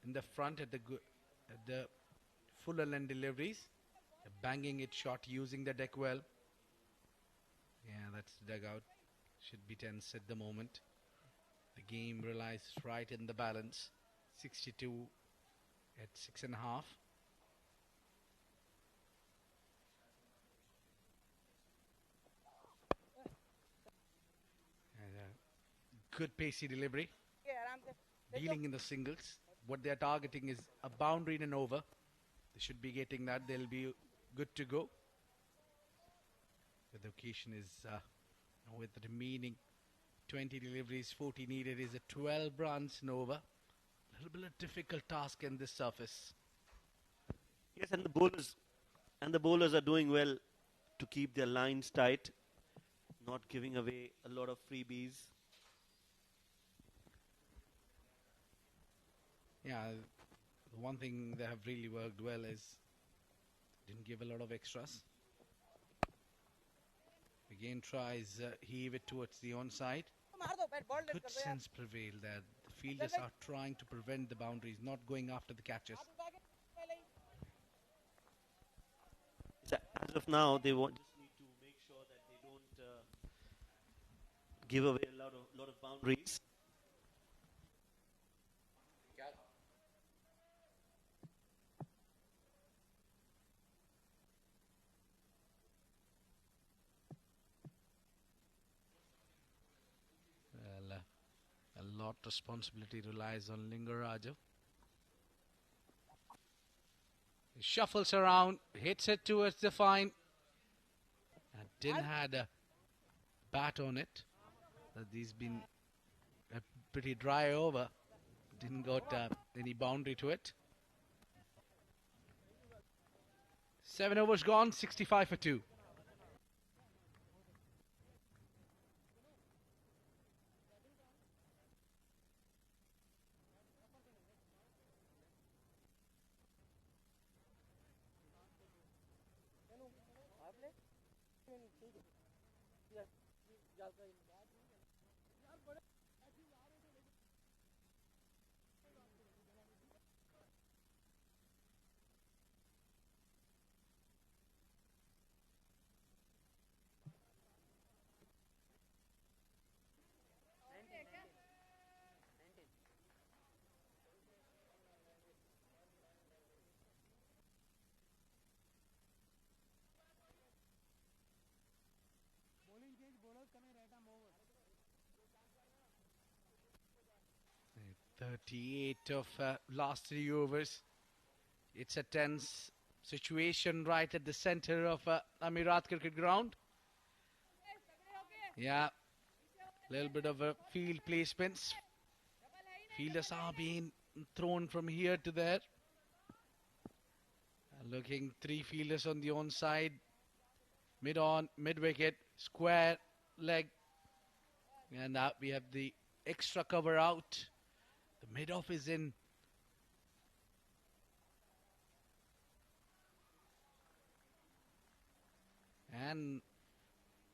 in the front at the fuller length deliveries. They're banging it short, using the deck well. Yeah, that's the dugout. Should be tense at the moment. The game relies right in the balance. 62 at 6.5. Good pacey delivery. Dealing in the singles. What they're targeting is a boundary and an over. They should be getting that. They'll be good to go. The occasion is with the remaining 20 deliveries, 40 needed, is a 12 runs and over. A little bit of difficult task in this surface. Yes, and the bowlers are doing well to keep their lines tight, not giving away a lot of freebies. Yeah, the one thing they have really worked well is didn't give a lot of extras. Again tries heave it towards the onside. Good sense prevailed there. The fielders are trying to prevent the boundaries, not going after the catches. So as of now, they just need to make sure that they don't give away a lot of boundaries. A lot responsibility relies on Lingaraju. He shuffles around, hits it towards the fine. And didn't had a bat on it. He's been a pretty dry over. Didn't got any boundary to it. 7 overs gone, 65 for 2. 38 of last 3 overs. It's a tense situation right at the center of Amirat cricket ground. Yeah, little bit of a field placements. Fielders are being thrown from here to there. Looking 3 fielders on the onside. Mid-on, mid-wicket, square leg. And now we have the extra cover out. The mid-off is in. And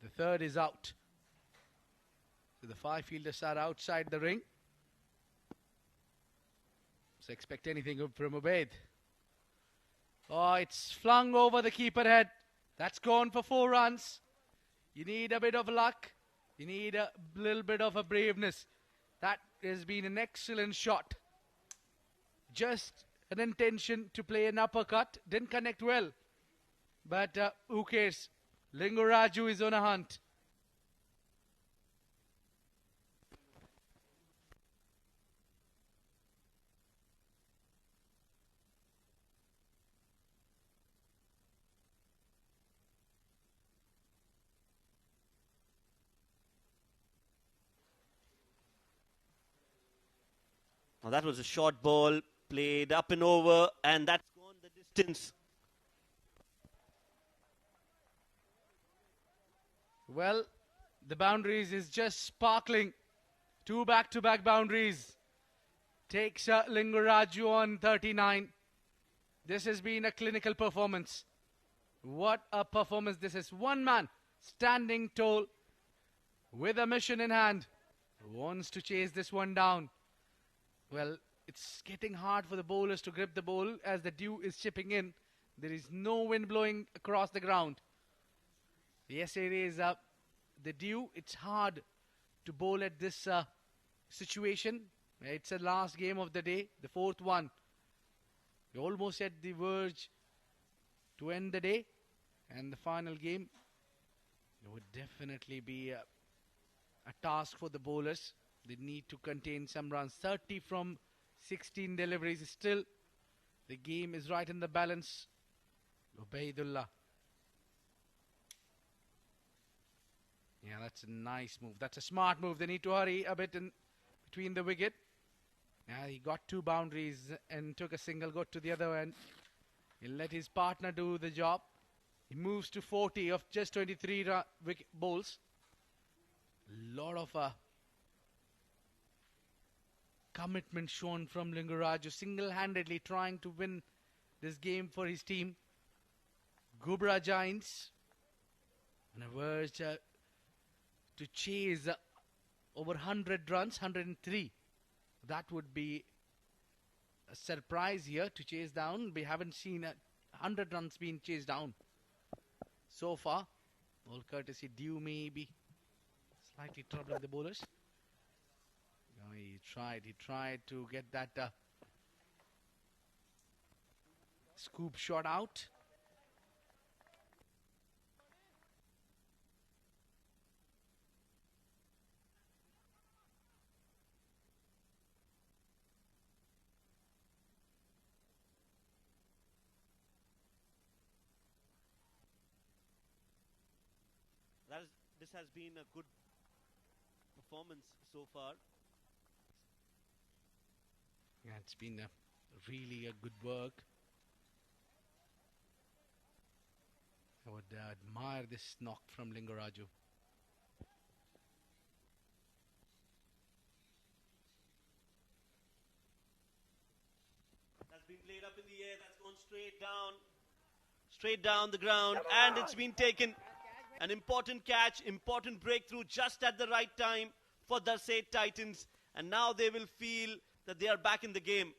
the third is out. So the 5 fielders are outside the ring. So expect anything from Ubaid. Oh, it's flung over the keeper head. That's gone for 4 runs. You need a bit of luck. You need a little bit of a braveness. That has been an excellent shot. Just an intention to play an uppercut. Didn't connect well. But who cares? Linguraju is on a hunt. Now that was a short ball played up and over, and that's gone the distance. Well, the boundaries is just sparkling. 2 back-to-back boundaries. Takes Linguraju on 39. This has been a clinical performance. What a performance this is. One man standing tall with a mission in hand. Wants to chase this one down. Well, it's getting hard for the bowlers to grip the ball as the dew is chipping in. There is no wind blowing across the ground. Yes, it is the dew. It's hard to bowl at this situation. It's the last game of the day, the 4th one. We're almost at the verge to end the day. And the final game, it would definitely be a task for the bowlers. They need to contain some runs. 30 from 16 deliveries. Still, the game is right in the balance. Ubaidullah. Yeah, that's a nice move. That's a smart move. They need to hurry a bit in between the wicket. Yeah, he got 2 boundaries and took a single, got to the other end. He'll let his partner do the job. He moves to 40 of just 23 wicket bowls. A lot of commitment shown from Linguraju, single-handedly trying to win this game for his team. Ghubrah Giants on a verge to chase over 100 runs, 103. That would be a surprise here to chase down. We haven't seen 100 runs being chased down so far. All courtesy dew maybe slightly troubling the bowlers. He tried to get that scoop shot out. This has been a good performance so far. Yeah, it's been really a good work. I would admire this knock from Linguraju. That's been played up in the air. That's gone straight down the ground, and it's been taken. An important catch, important breakthrough just at the right time for Darsait Titans, and now they will feel that they are back in the game.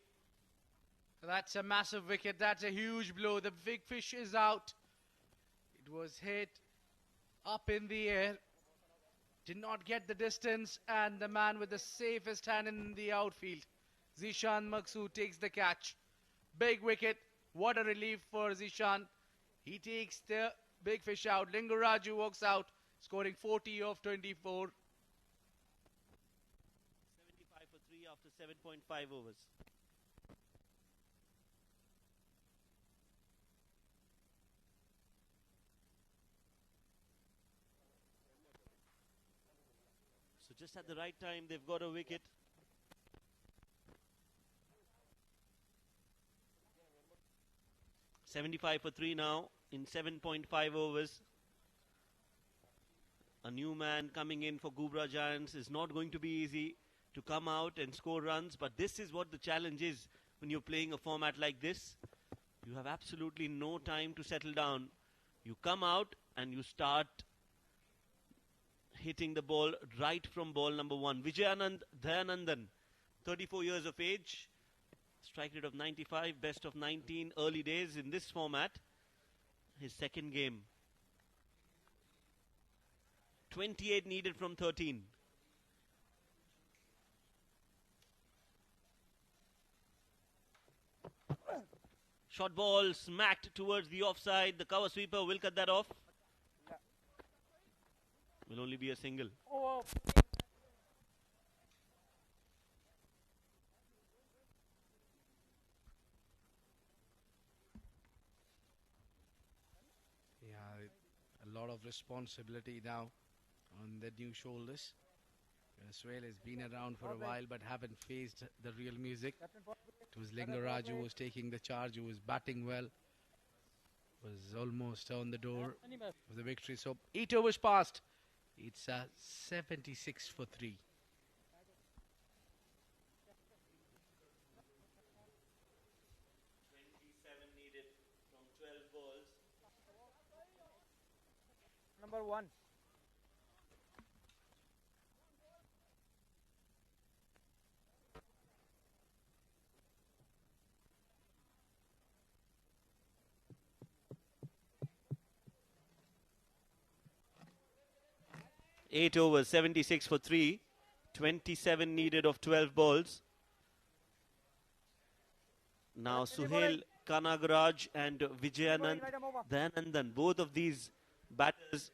That's a massive wicket. That's a huge blow. The big fish is out. It was hit up in the air. Did not get the distance, and the man with the safest hand in the outfield, Zishan Maqsood, takes the catch. Big wicket. What a relief for Zishan. He takes the big fish out. Linguraju walks out, scoring 40 of 24. 75 for 3 after 7.5 overs. So just at the right time, they've got a wicket. $75 for 3 now in 7.5 overs. A new man coming in for Ghubrah Giants is not going to be easy to come out and score runs, but this is what the challenge is when you're playing a format like this. You have absolutely no time to settle down. You come out and you start hitting the ball right from ball number 1. Vijayanand Dayanandan, 34 years of age, strike rate of 95, best of 19, early days in this format. His second game. 28 needed from 13. Short ball smacked towards the offside. The cover sweeper will cut that off. Will only be a single. Oh. Yeah, a lot of responsibility now on the new shoulders. Venezuela has been around for a while but haven't faced the real music. It was Lingaraju who was taking the charge, who was batting well. Was almost on the door of the victory. So 8 overs passed. It's 76 for 3. Needed from 12 balls. Number 1. Eight overs, 76 for 3. 27 needed of 12 balls. Now Suhail Kanagaraj and Vijayanand Dayanandan, both of these batters,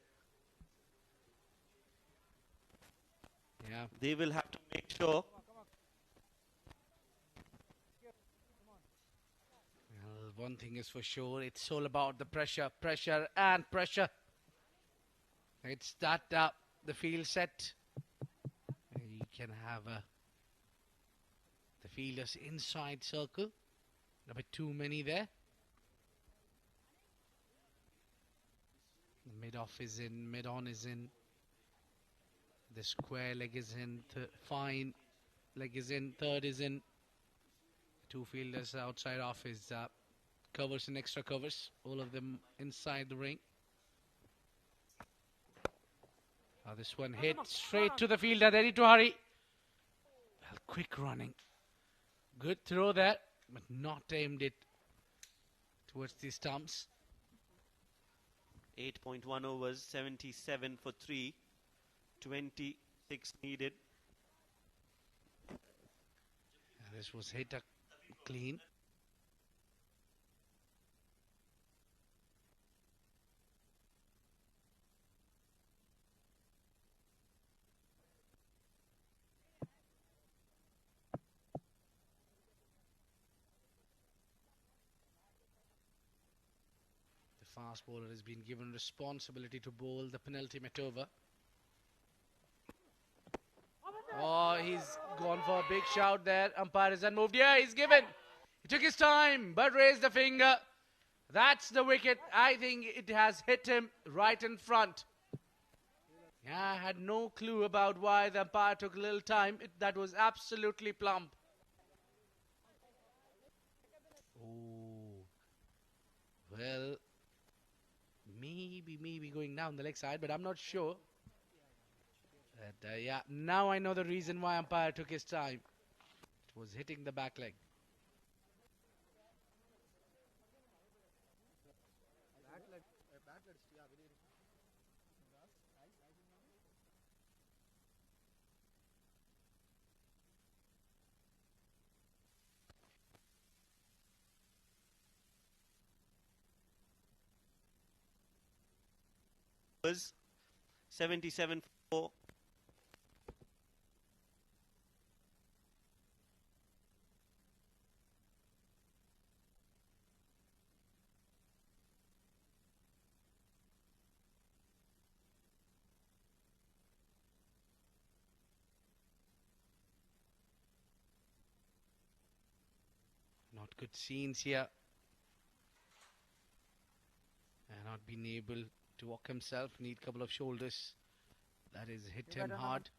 Yeah. they will have to make sure. Well, one thing is for sure, it's all about the pressure, pressure and pressure. It's that the field set. You can have the fielders inside circle. A bit too many there. The mid-off is in, mid-on is in. The square leg is in, fine leg is in, third is in. Two fielders outside off is covers and extra covers. All of them inside the ring. This one hit straight to the fielder, ready to hurry. Well, quick running. Good throw there, but not aimed it towards the stumps. 8.1 overs, 77 for 3. 26 needed. This was hit clean. The fast bowler has been given responsibility to bowl the penultimate over. Oh, he's gone for a big shout there. Umpire has unmoved. Yeah, he's given. He took his time, but raised the finger. That's the wicket. I think it has hit him right in front. Yeah, I had no clue about why the umpire took a little time. That was absolutely plump. Oh, well, maybe going down the leg side, but I'm not sure. But, yeah, now I know the reason why umpire took his time. It was hitting the back leg. Was 77 for Not good scenes here. And not being able to walk himself. Need a couple of shoulders. That is hit him hard.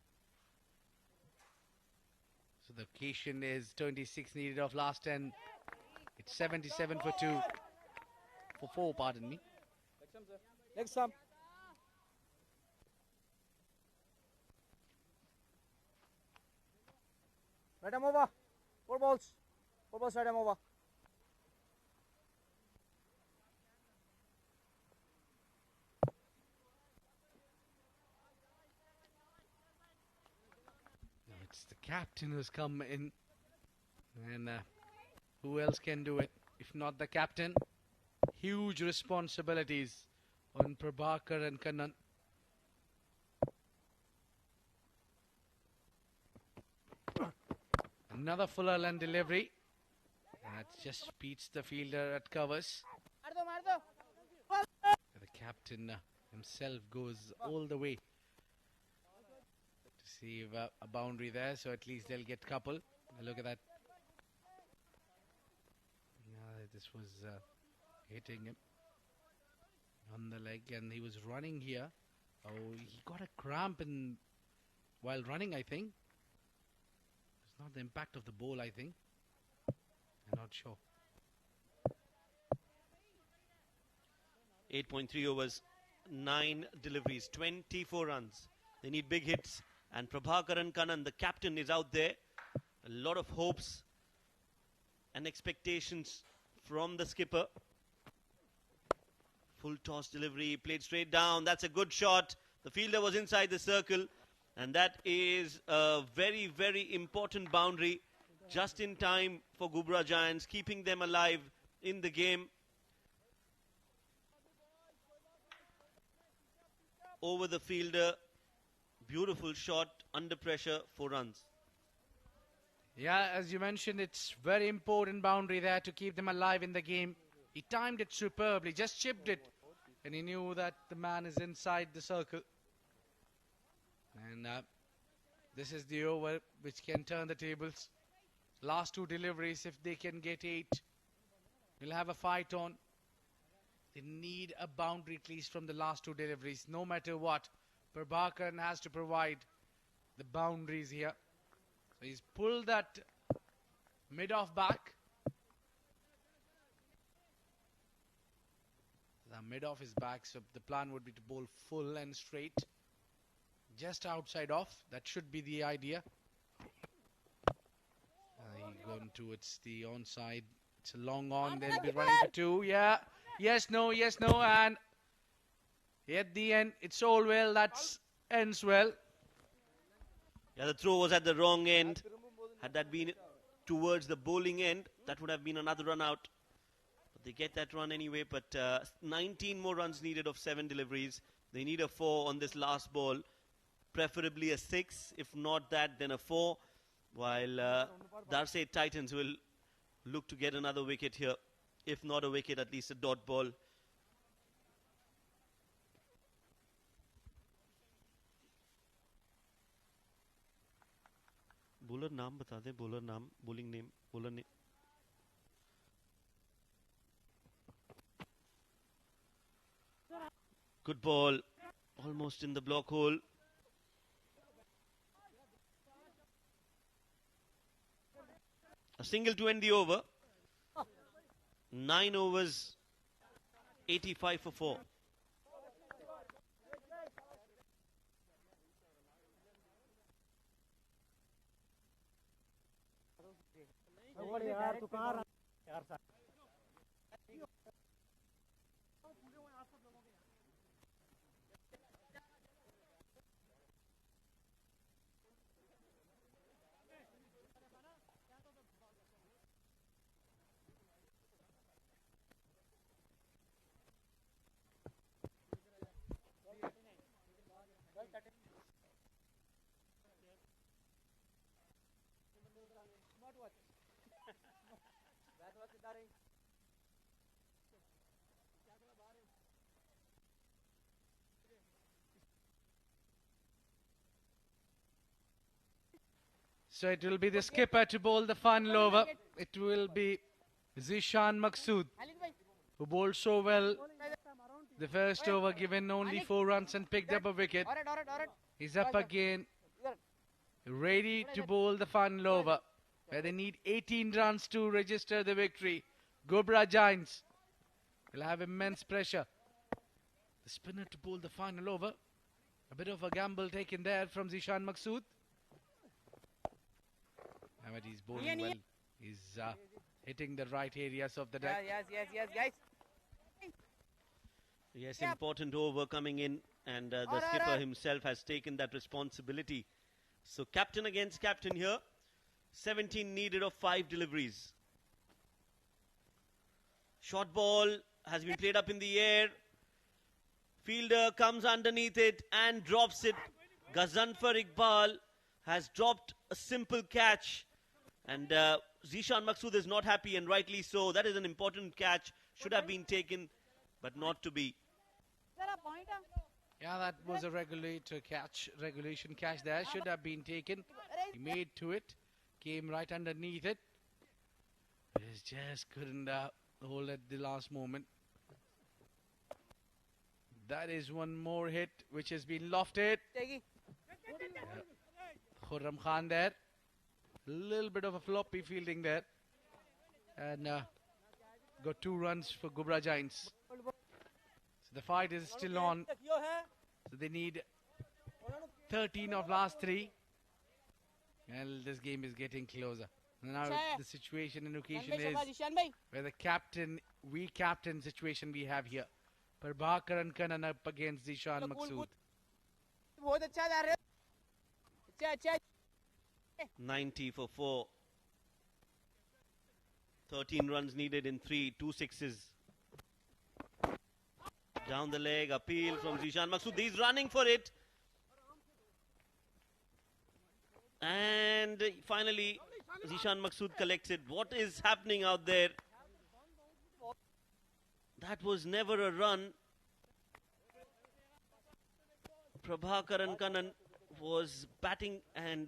So the occasion is 26 needed of last 10. It's 77 for 2. For 4, pardon me. Next time. Right arm over. 4 balls. 4 balls right arm over. Now it's the captain who's come in. And who else can do it if not the captain? Huge responsibilities on Prabhakar and Kannan. Another fuller land delivery. That just beats the fielder at covers. The captain himself goes all the way to save a boundary there, so at least they'll get couple. Look at that. This was hitting him on the leg, and he was running here. Oh, he got a cramp while running, I think. It's not the impact of the ball, I think. I'm not sure. 8.3 overs, 9 deliveries, 24 runs. They need big hits. And Prabhakaran Kannan, the captain, is out there. A lot of hopes and expectations from the skipper. Full toss delivery, played straight down. That's a good shot. The fielder was inside the circle. And that is a very, very important boundary. Just in time for Ghubrah Giants, keeping them alive in the game. Over the fielder. Beautiful shot, under pressure, 4 runs. Yeah, as you mentioned, it's very important boundary there to keep them alive in the game. He timed it superbly, just chipped it. And he knew that the man is inside the circle. And this is the over which can turn the tables. Last 2 deliveries, if they can get 8, we'll have a fight on. They need a boundary at least from the last 2 deliveries, no matter what. Prabhakaran has to provide the boundaries here. So he's pulled that mid-off back. The mid-off is back, so the plan would be to bowl full and straight. Just outside off, that should be the idea. He's going towards the onside. It's a long on, they'll be running for 2. Yeah, yes, no, and at the end, it's all well, that ends well. Yeah, the throw was at the wrong end. Had that been towards the bowling end, that would have been another run out. But they get that run anyway, but 19 more runs needed of 7 deliveries. They need a 4 on this last ball. Preferably a 6. If not that, then a 4. While Darsait Titans will look to get another wicket here. If not a wicket, at least a dot ball. Bowler naam bata de, bowler naam, bowling name, bowler name. Good ball, almost in the block hole. A single to end the over. 9 overs, 85 for 4. So it will be the skipper to bowl the final over. It will be Zishan Maqsood, who bowled so well the first over, given only 4 runs and picked up a wicket. He's up again, ready to bowl the final over, where they need 18 runs to register the victory. Ghubrah Giants will have immense pressure. The spinner to bowl the final over. A bit of a gamble taken there from Zishan Maqsood. But he's bowling well. He's hitting the right areas of the deck. Yes, guys. Yes, important over coming in, and the skipper himself has taken that responsibility. So captain against captain here. 17 needed of 5 deliveries. Short ball has been played up in the air. Fielder comes underneath it and drops it. Ghazanfar Iqbal has dropped a simple catch. And Zishan Maqsood is not happy, and rightly so. That is an important catch. Should have been taken, but not to be. Yeah, that was a regulation catch there. Should have been taken. He made to it. Came right underneath it. He just couldn't hold at the last moment. That is one more hit which has been lofted. Khurram Khan there. A little bit of a floppy fielding there. And got 2 runs for Ghubrah Giants. So the fight is still on. So they need 13 of last 3. And this game is getting closer. Now the situation and occasion is where the captain, captain situation we have here. Prabhakaran Kannan up against Zishan Maqsood. 90 for 4. 13 runs needed in 3, 2 sixes. Down the leg, appeal from Zishan Maqsood. He's running for it. And finally, Zishan Maqsood collected. What is happening out there? That was never a run. Prabhakaran Kannan was batting, and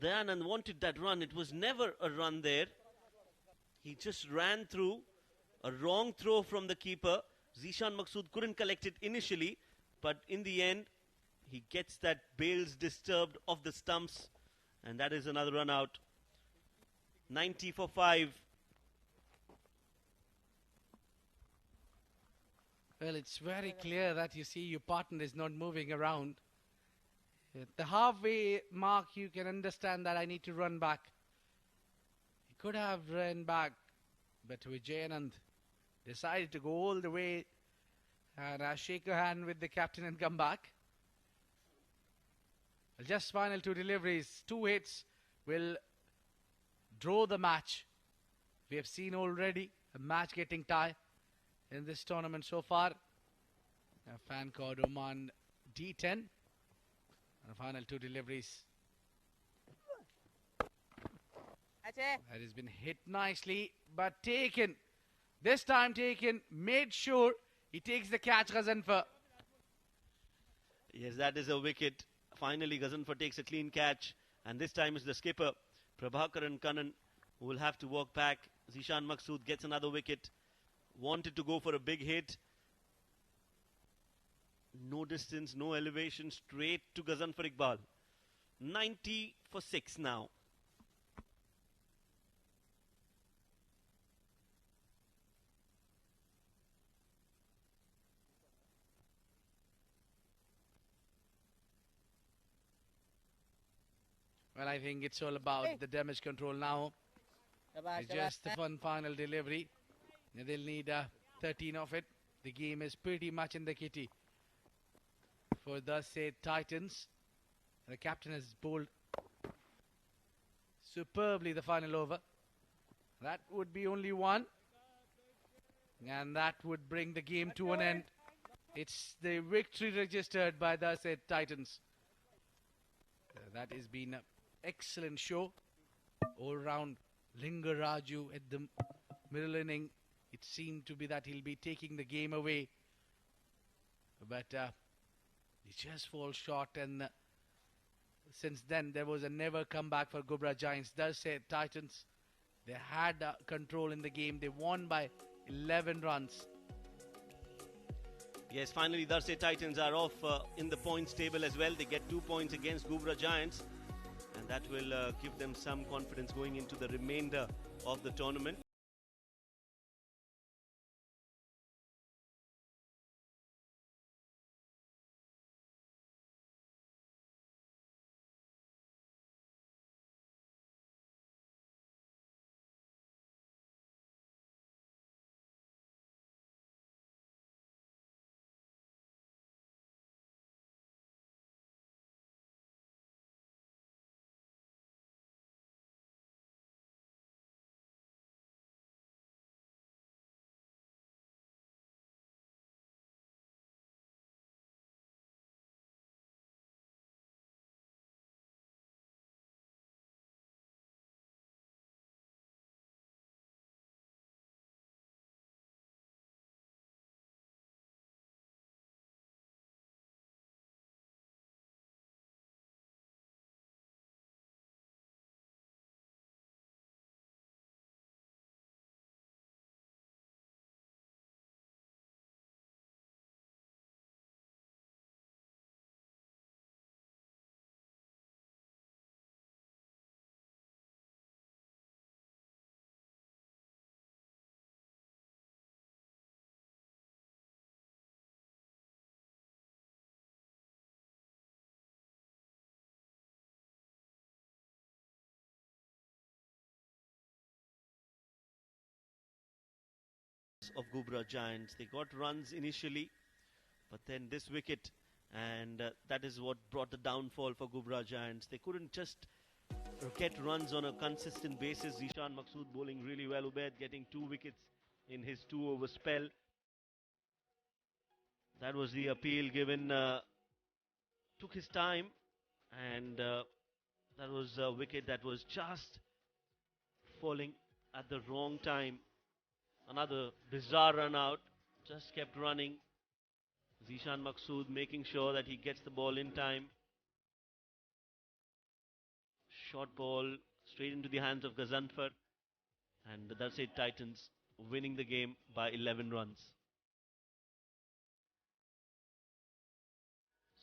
Dayanand wanted that run. It was never a run there. He just ran through. A wrong throw from the keeper. Zishan Maqsood couldn't collect it initially, but in the end, he gets that bails disturbed off the stumps, and that is another run out. 90 for 5. Well, it's very clear that you see your partner is not moving around. At the halfway mark, you can understand that I need to run back. He could have run back, but Vijayanand decided to go all the way and shake a hand with the captain and come back. Just final 2 deliveries, 2 hits will draw the match. We have seen already a match getting tied in this tournament so far. A fan called Oman D10. And the final 2 deliveries. That has been hit nicely, but taken. This time taken, made sure he takes the catch, Ghazanfar. Yes, that is a wicket. Finally, Ghazanfar takes a clean catch, and this time is the skipper, Prabhakaran Kannan, who will have to walk back. Zishan Maqsood gets another wicket. Wanted to go for a big hit. No distance, no elevation, straight to Ghazanfar Iqbal. 90 for 6 now. Well, I think it's all about the damage control now. It's just the one final delivery. They'll need 13 of it. The game is pretty much in the kitty for the Darsait Titans. The captain has bowled superbly the final over. That would be only 1. And that would bring the game to an end. It's the victory registered by the Darsait Titans. That has been an excellent show. All round Lingaraju at the middle inning. It seemed to be that he'll be taking the game away. But he just falls short, and since then there was a never comeback for Ghubrah Giants. Darsait Titans They had control in the game. They won by 11 runs. Yes, finally Darsait Titans are off in the points table as well. They get 2 points against Ghubrah Giants, and that will give them some confidence going into the remainder of the tournament. Of Ghubrah Giants, they got runs initially, but then this wicket, and that is what brought the downfall for Ghubrah Giants. They couldn't just get runs on a consistent basis. Zishan Maqsood bowling really well. Ubaid getting 2 wickets in his 2-over spell. That was the appeal given. Took his time, and that was a wicket that was just falling at the wrong time. Another bizarre run out. Just kept running. Zishan Maqsood making sure that he gets the ball in time. Short ball straight into the hands of Ghazanfar, and the Darsait Titans winning the game by 11 runs.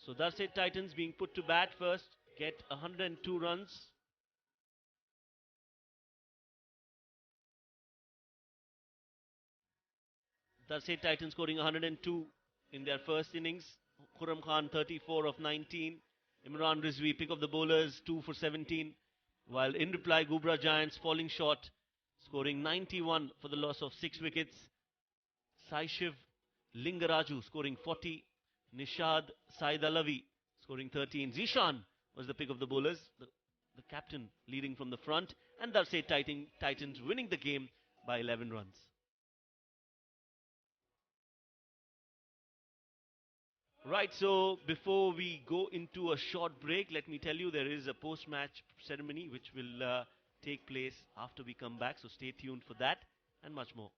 So Darsait Titans being put to bat first, get 102 runs. Darsait Titans scoring 102 in their first innings. Khurram Khan 34 of 19. Imran Rizvi pick of the bowlers 2 for 17. While in reply Ghubrah Giants falling short, scoring 91 for the loss of 6 wickets. Saishiv Lingaraju scoring 40. Nishad Said Alavi scoring 13. Zishan was the pick of the bowlers, the captain leading from the front, and Darsait Titans winning the game by 11 runs. Right, so before we go into a short break, let me tell you there is a post-match ceremony which will take place after we come back, so stay tuned for that and much more.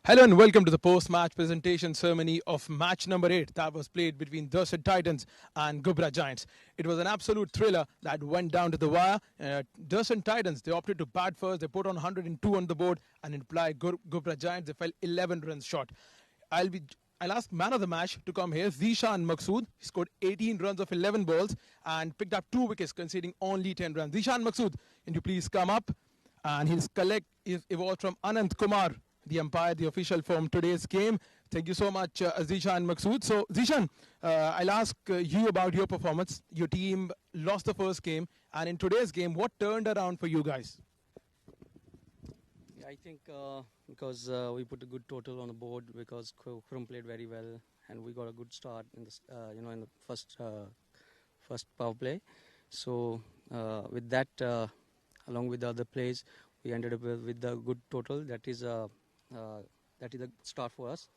Hello and welcome to the post-match presentation ceremony of match number 8 that was played between Darsait Titans and Ghubrah Giants. It was an absolute thriller that went down to the wire. Darsait Titans, they opted to bat first. They put on 102 on the board, and in reply, Ghubrah Giants, they fell 11 runs short. I'll ask man of the match to come here. Zishan Maqsood. He scored 18 runs of 11 balls and picked up 2 wickets, conceding only 10 runs. Zishan Maqsood, can you please come up? And his collect is evolved from Anant Kumar, the umpire, the official from today's game. Thank you so much, Zishan Maqsood. So, Zishan, I'll ask you about your performance. Your team lost the first game, and in today's game, what turned around for you guys? I think because we put a good total on the board, because Kurum played very well, and we got a good start in this, in the first power play. So with that, along with the other plays, we ended up with a good total. That is a start for us.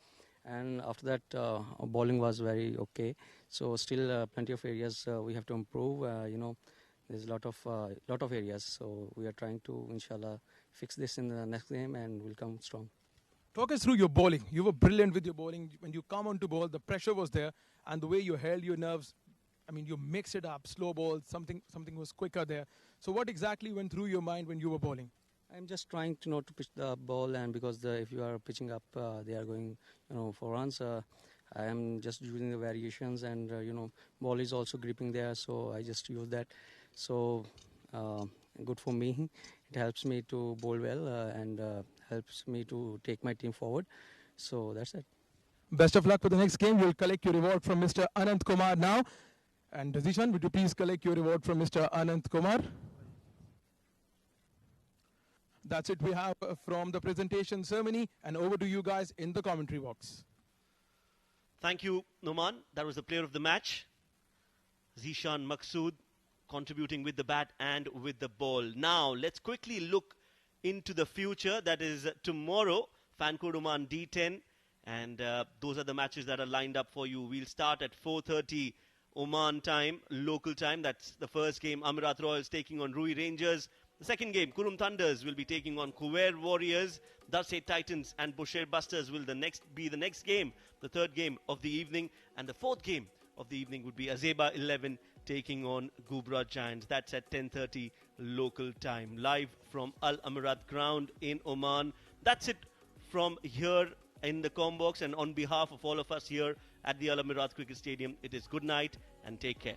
And after that, our bowling was very okay. So still plenty of areas we have to improve. There's a lot of areas. So we are trying to, inshallah, fix this in the next game, and we'll come strong. Talk us through your bowling. You were brilliant with your bowling. When you come on to bowl, the pressure was there, and the way you held your nerves, I mean, you mixed it up, slow ball, something was quicker there. So what exactly went through your mind when you were bowling? I'm just trying to not to pitch the ball, and because if you are pitching up, they are going, for runs. I am just using the variations, and ball is also gripping there, so I just use that. So good for me. It helps me to bowl well and helps me to take my team forward. So that's it. Best of luck for the next game. You'll collect your reward from Mr. Anant Kumar now. And Zishan, would you please collect your reward from Mr. Anant Kumar? That's it we have from the presentation ceremony, and over to you guys in the commentary box. Thank you, Noman. That was the player of the match. Zishan Maqsood contributing with the bat and with the ball. Now, let's quickly look into the future. That is tomorrow, fan code Oman D10. And those are the matches that are lined up for you. We'll start at 4:30 Oman time, local time. That's the first game, Amirat Royals taking on RuwiRangers. The second game, Thunders will be taking on Kuwait Warriors. Darsait Titans and Bushehr Busters will be the next game, the third game of the evening. And the fourth game of the evening would be Azeba 11 taking on Ghubrah Giants. That's at 10:30 local time, live from Al Amirat ground in Oman. That's it from here in the Combox, and on behalf of all of us here at the Al Amirat Cricket Stadium, it is good night and take care.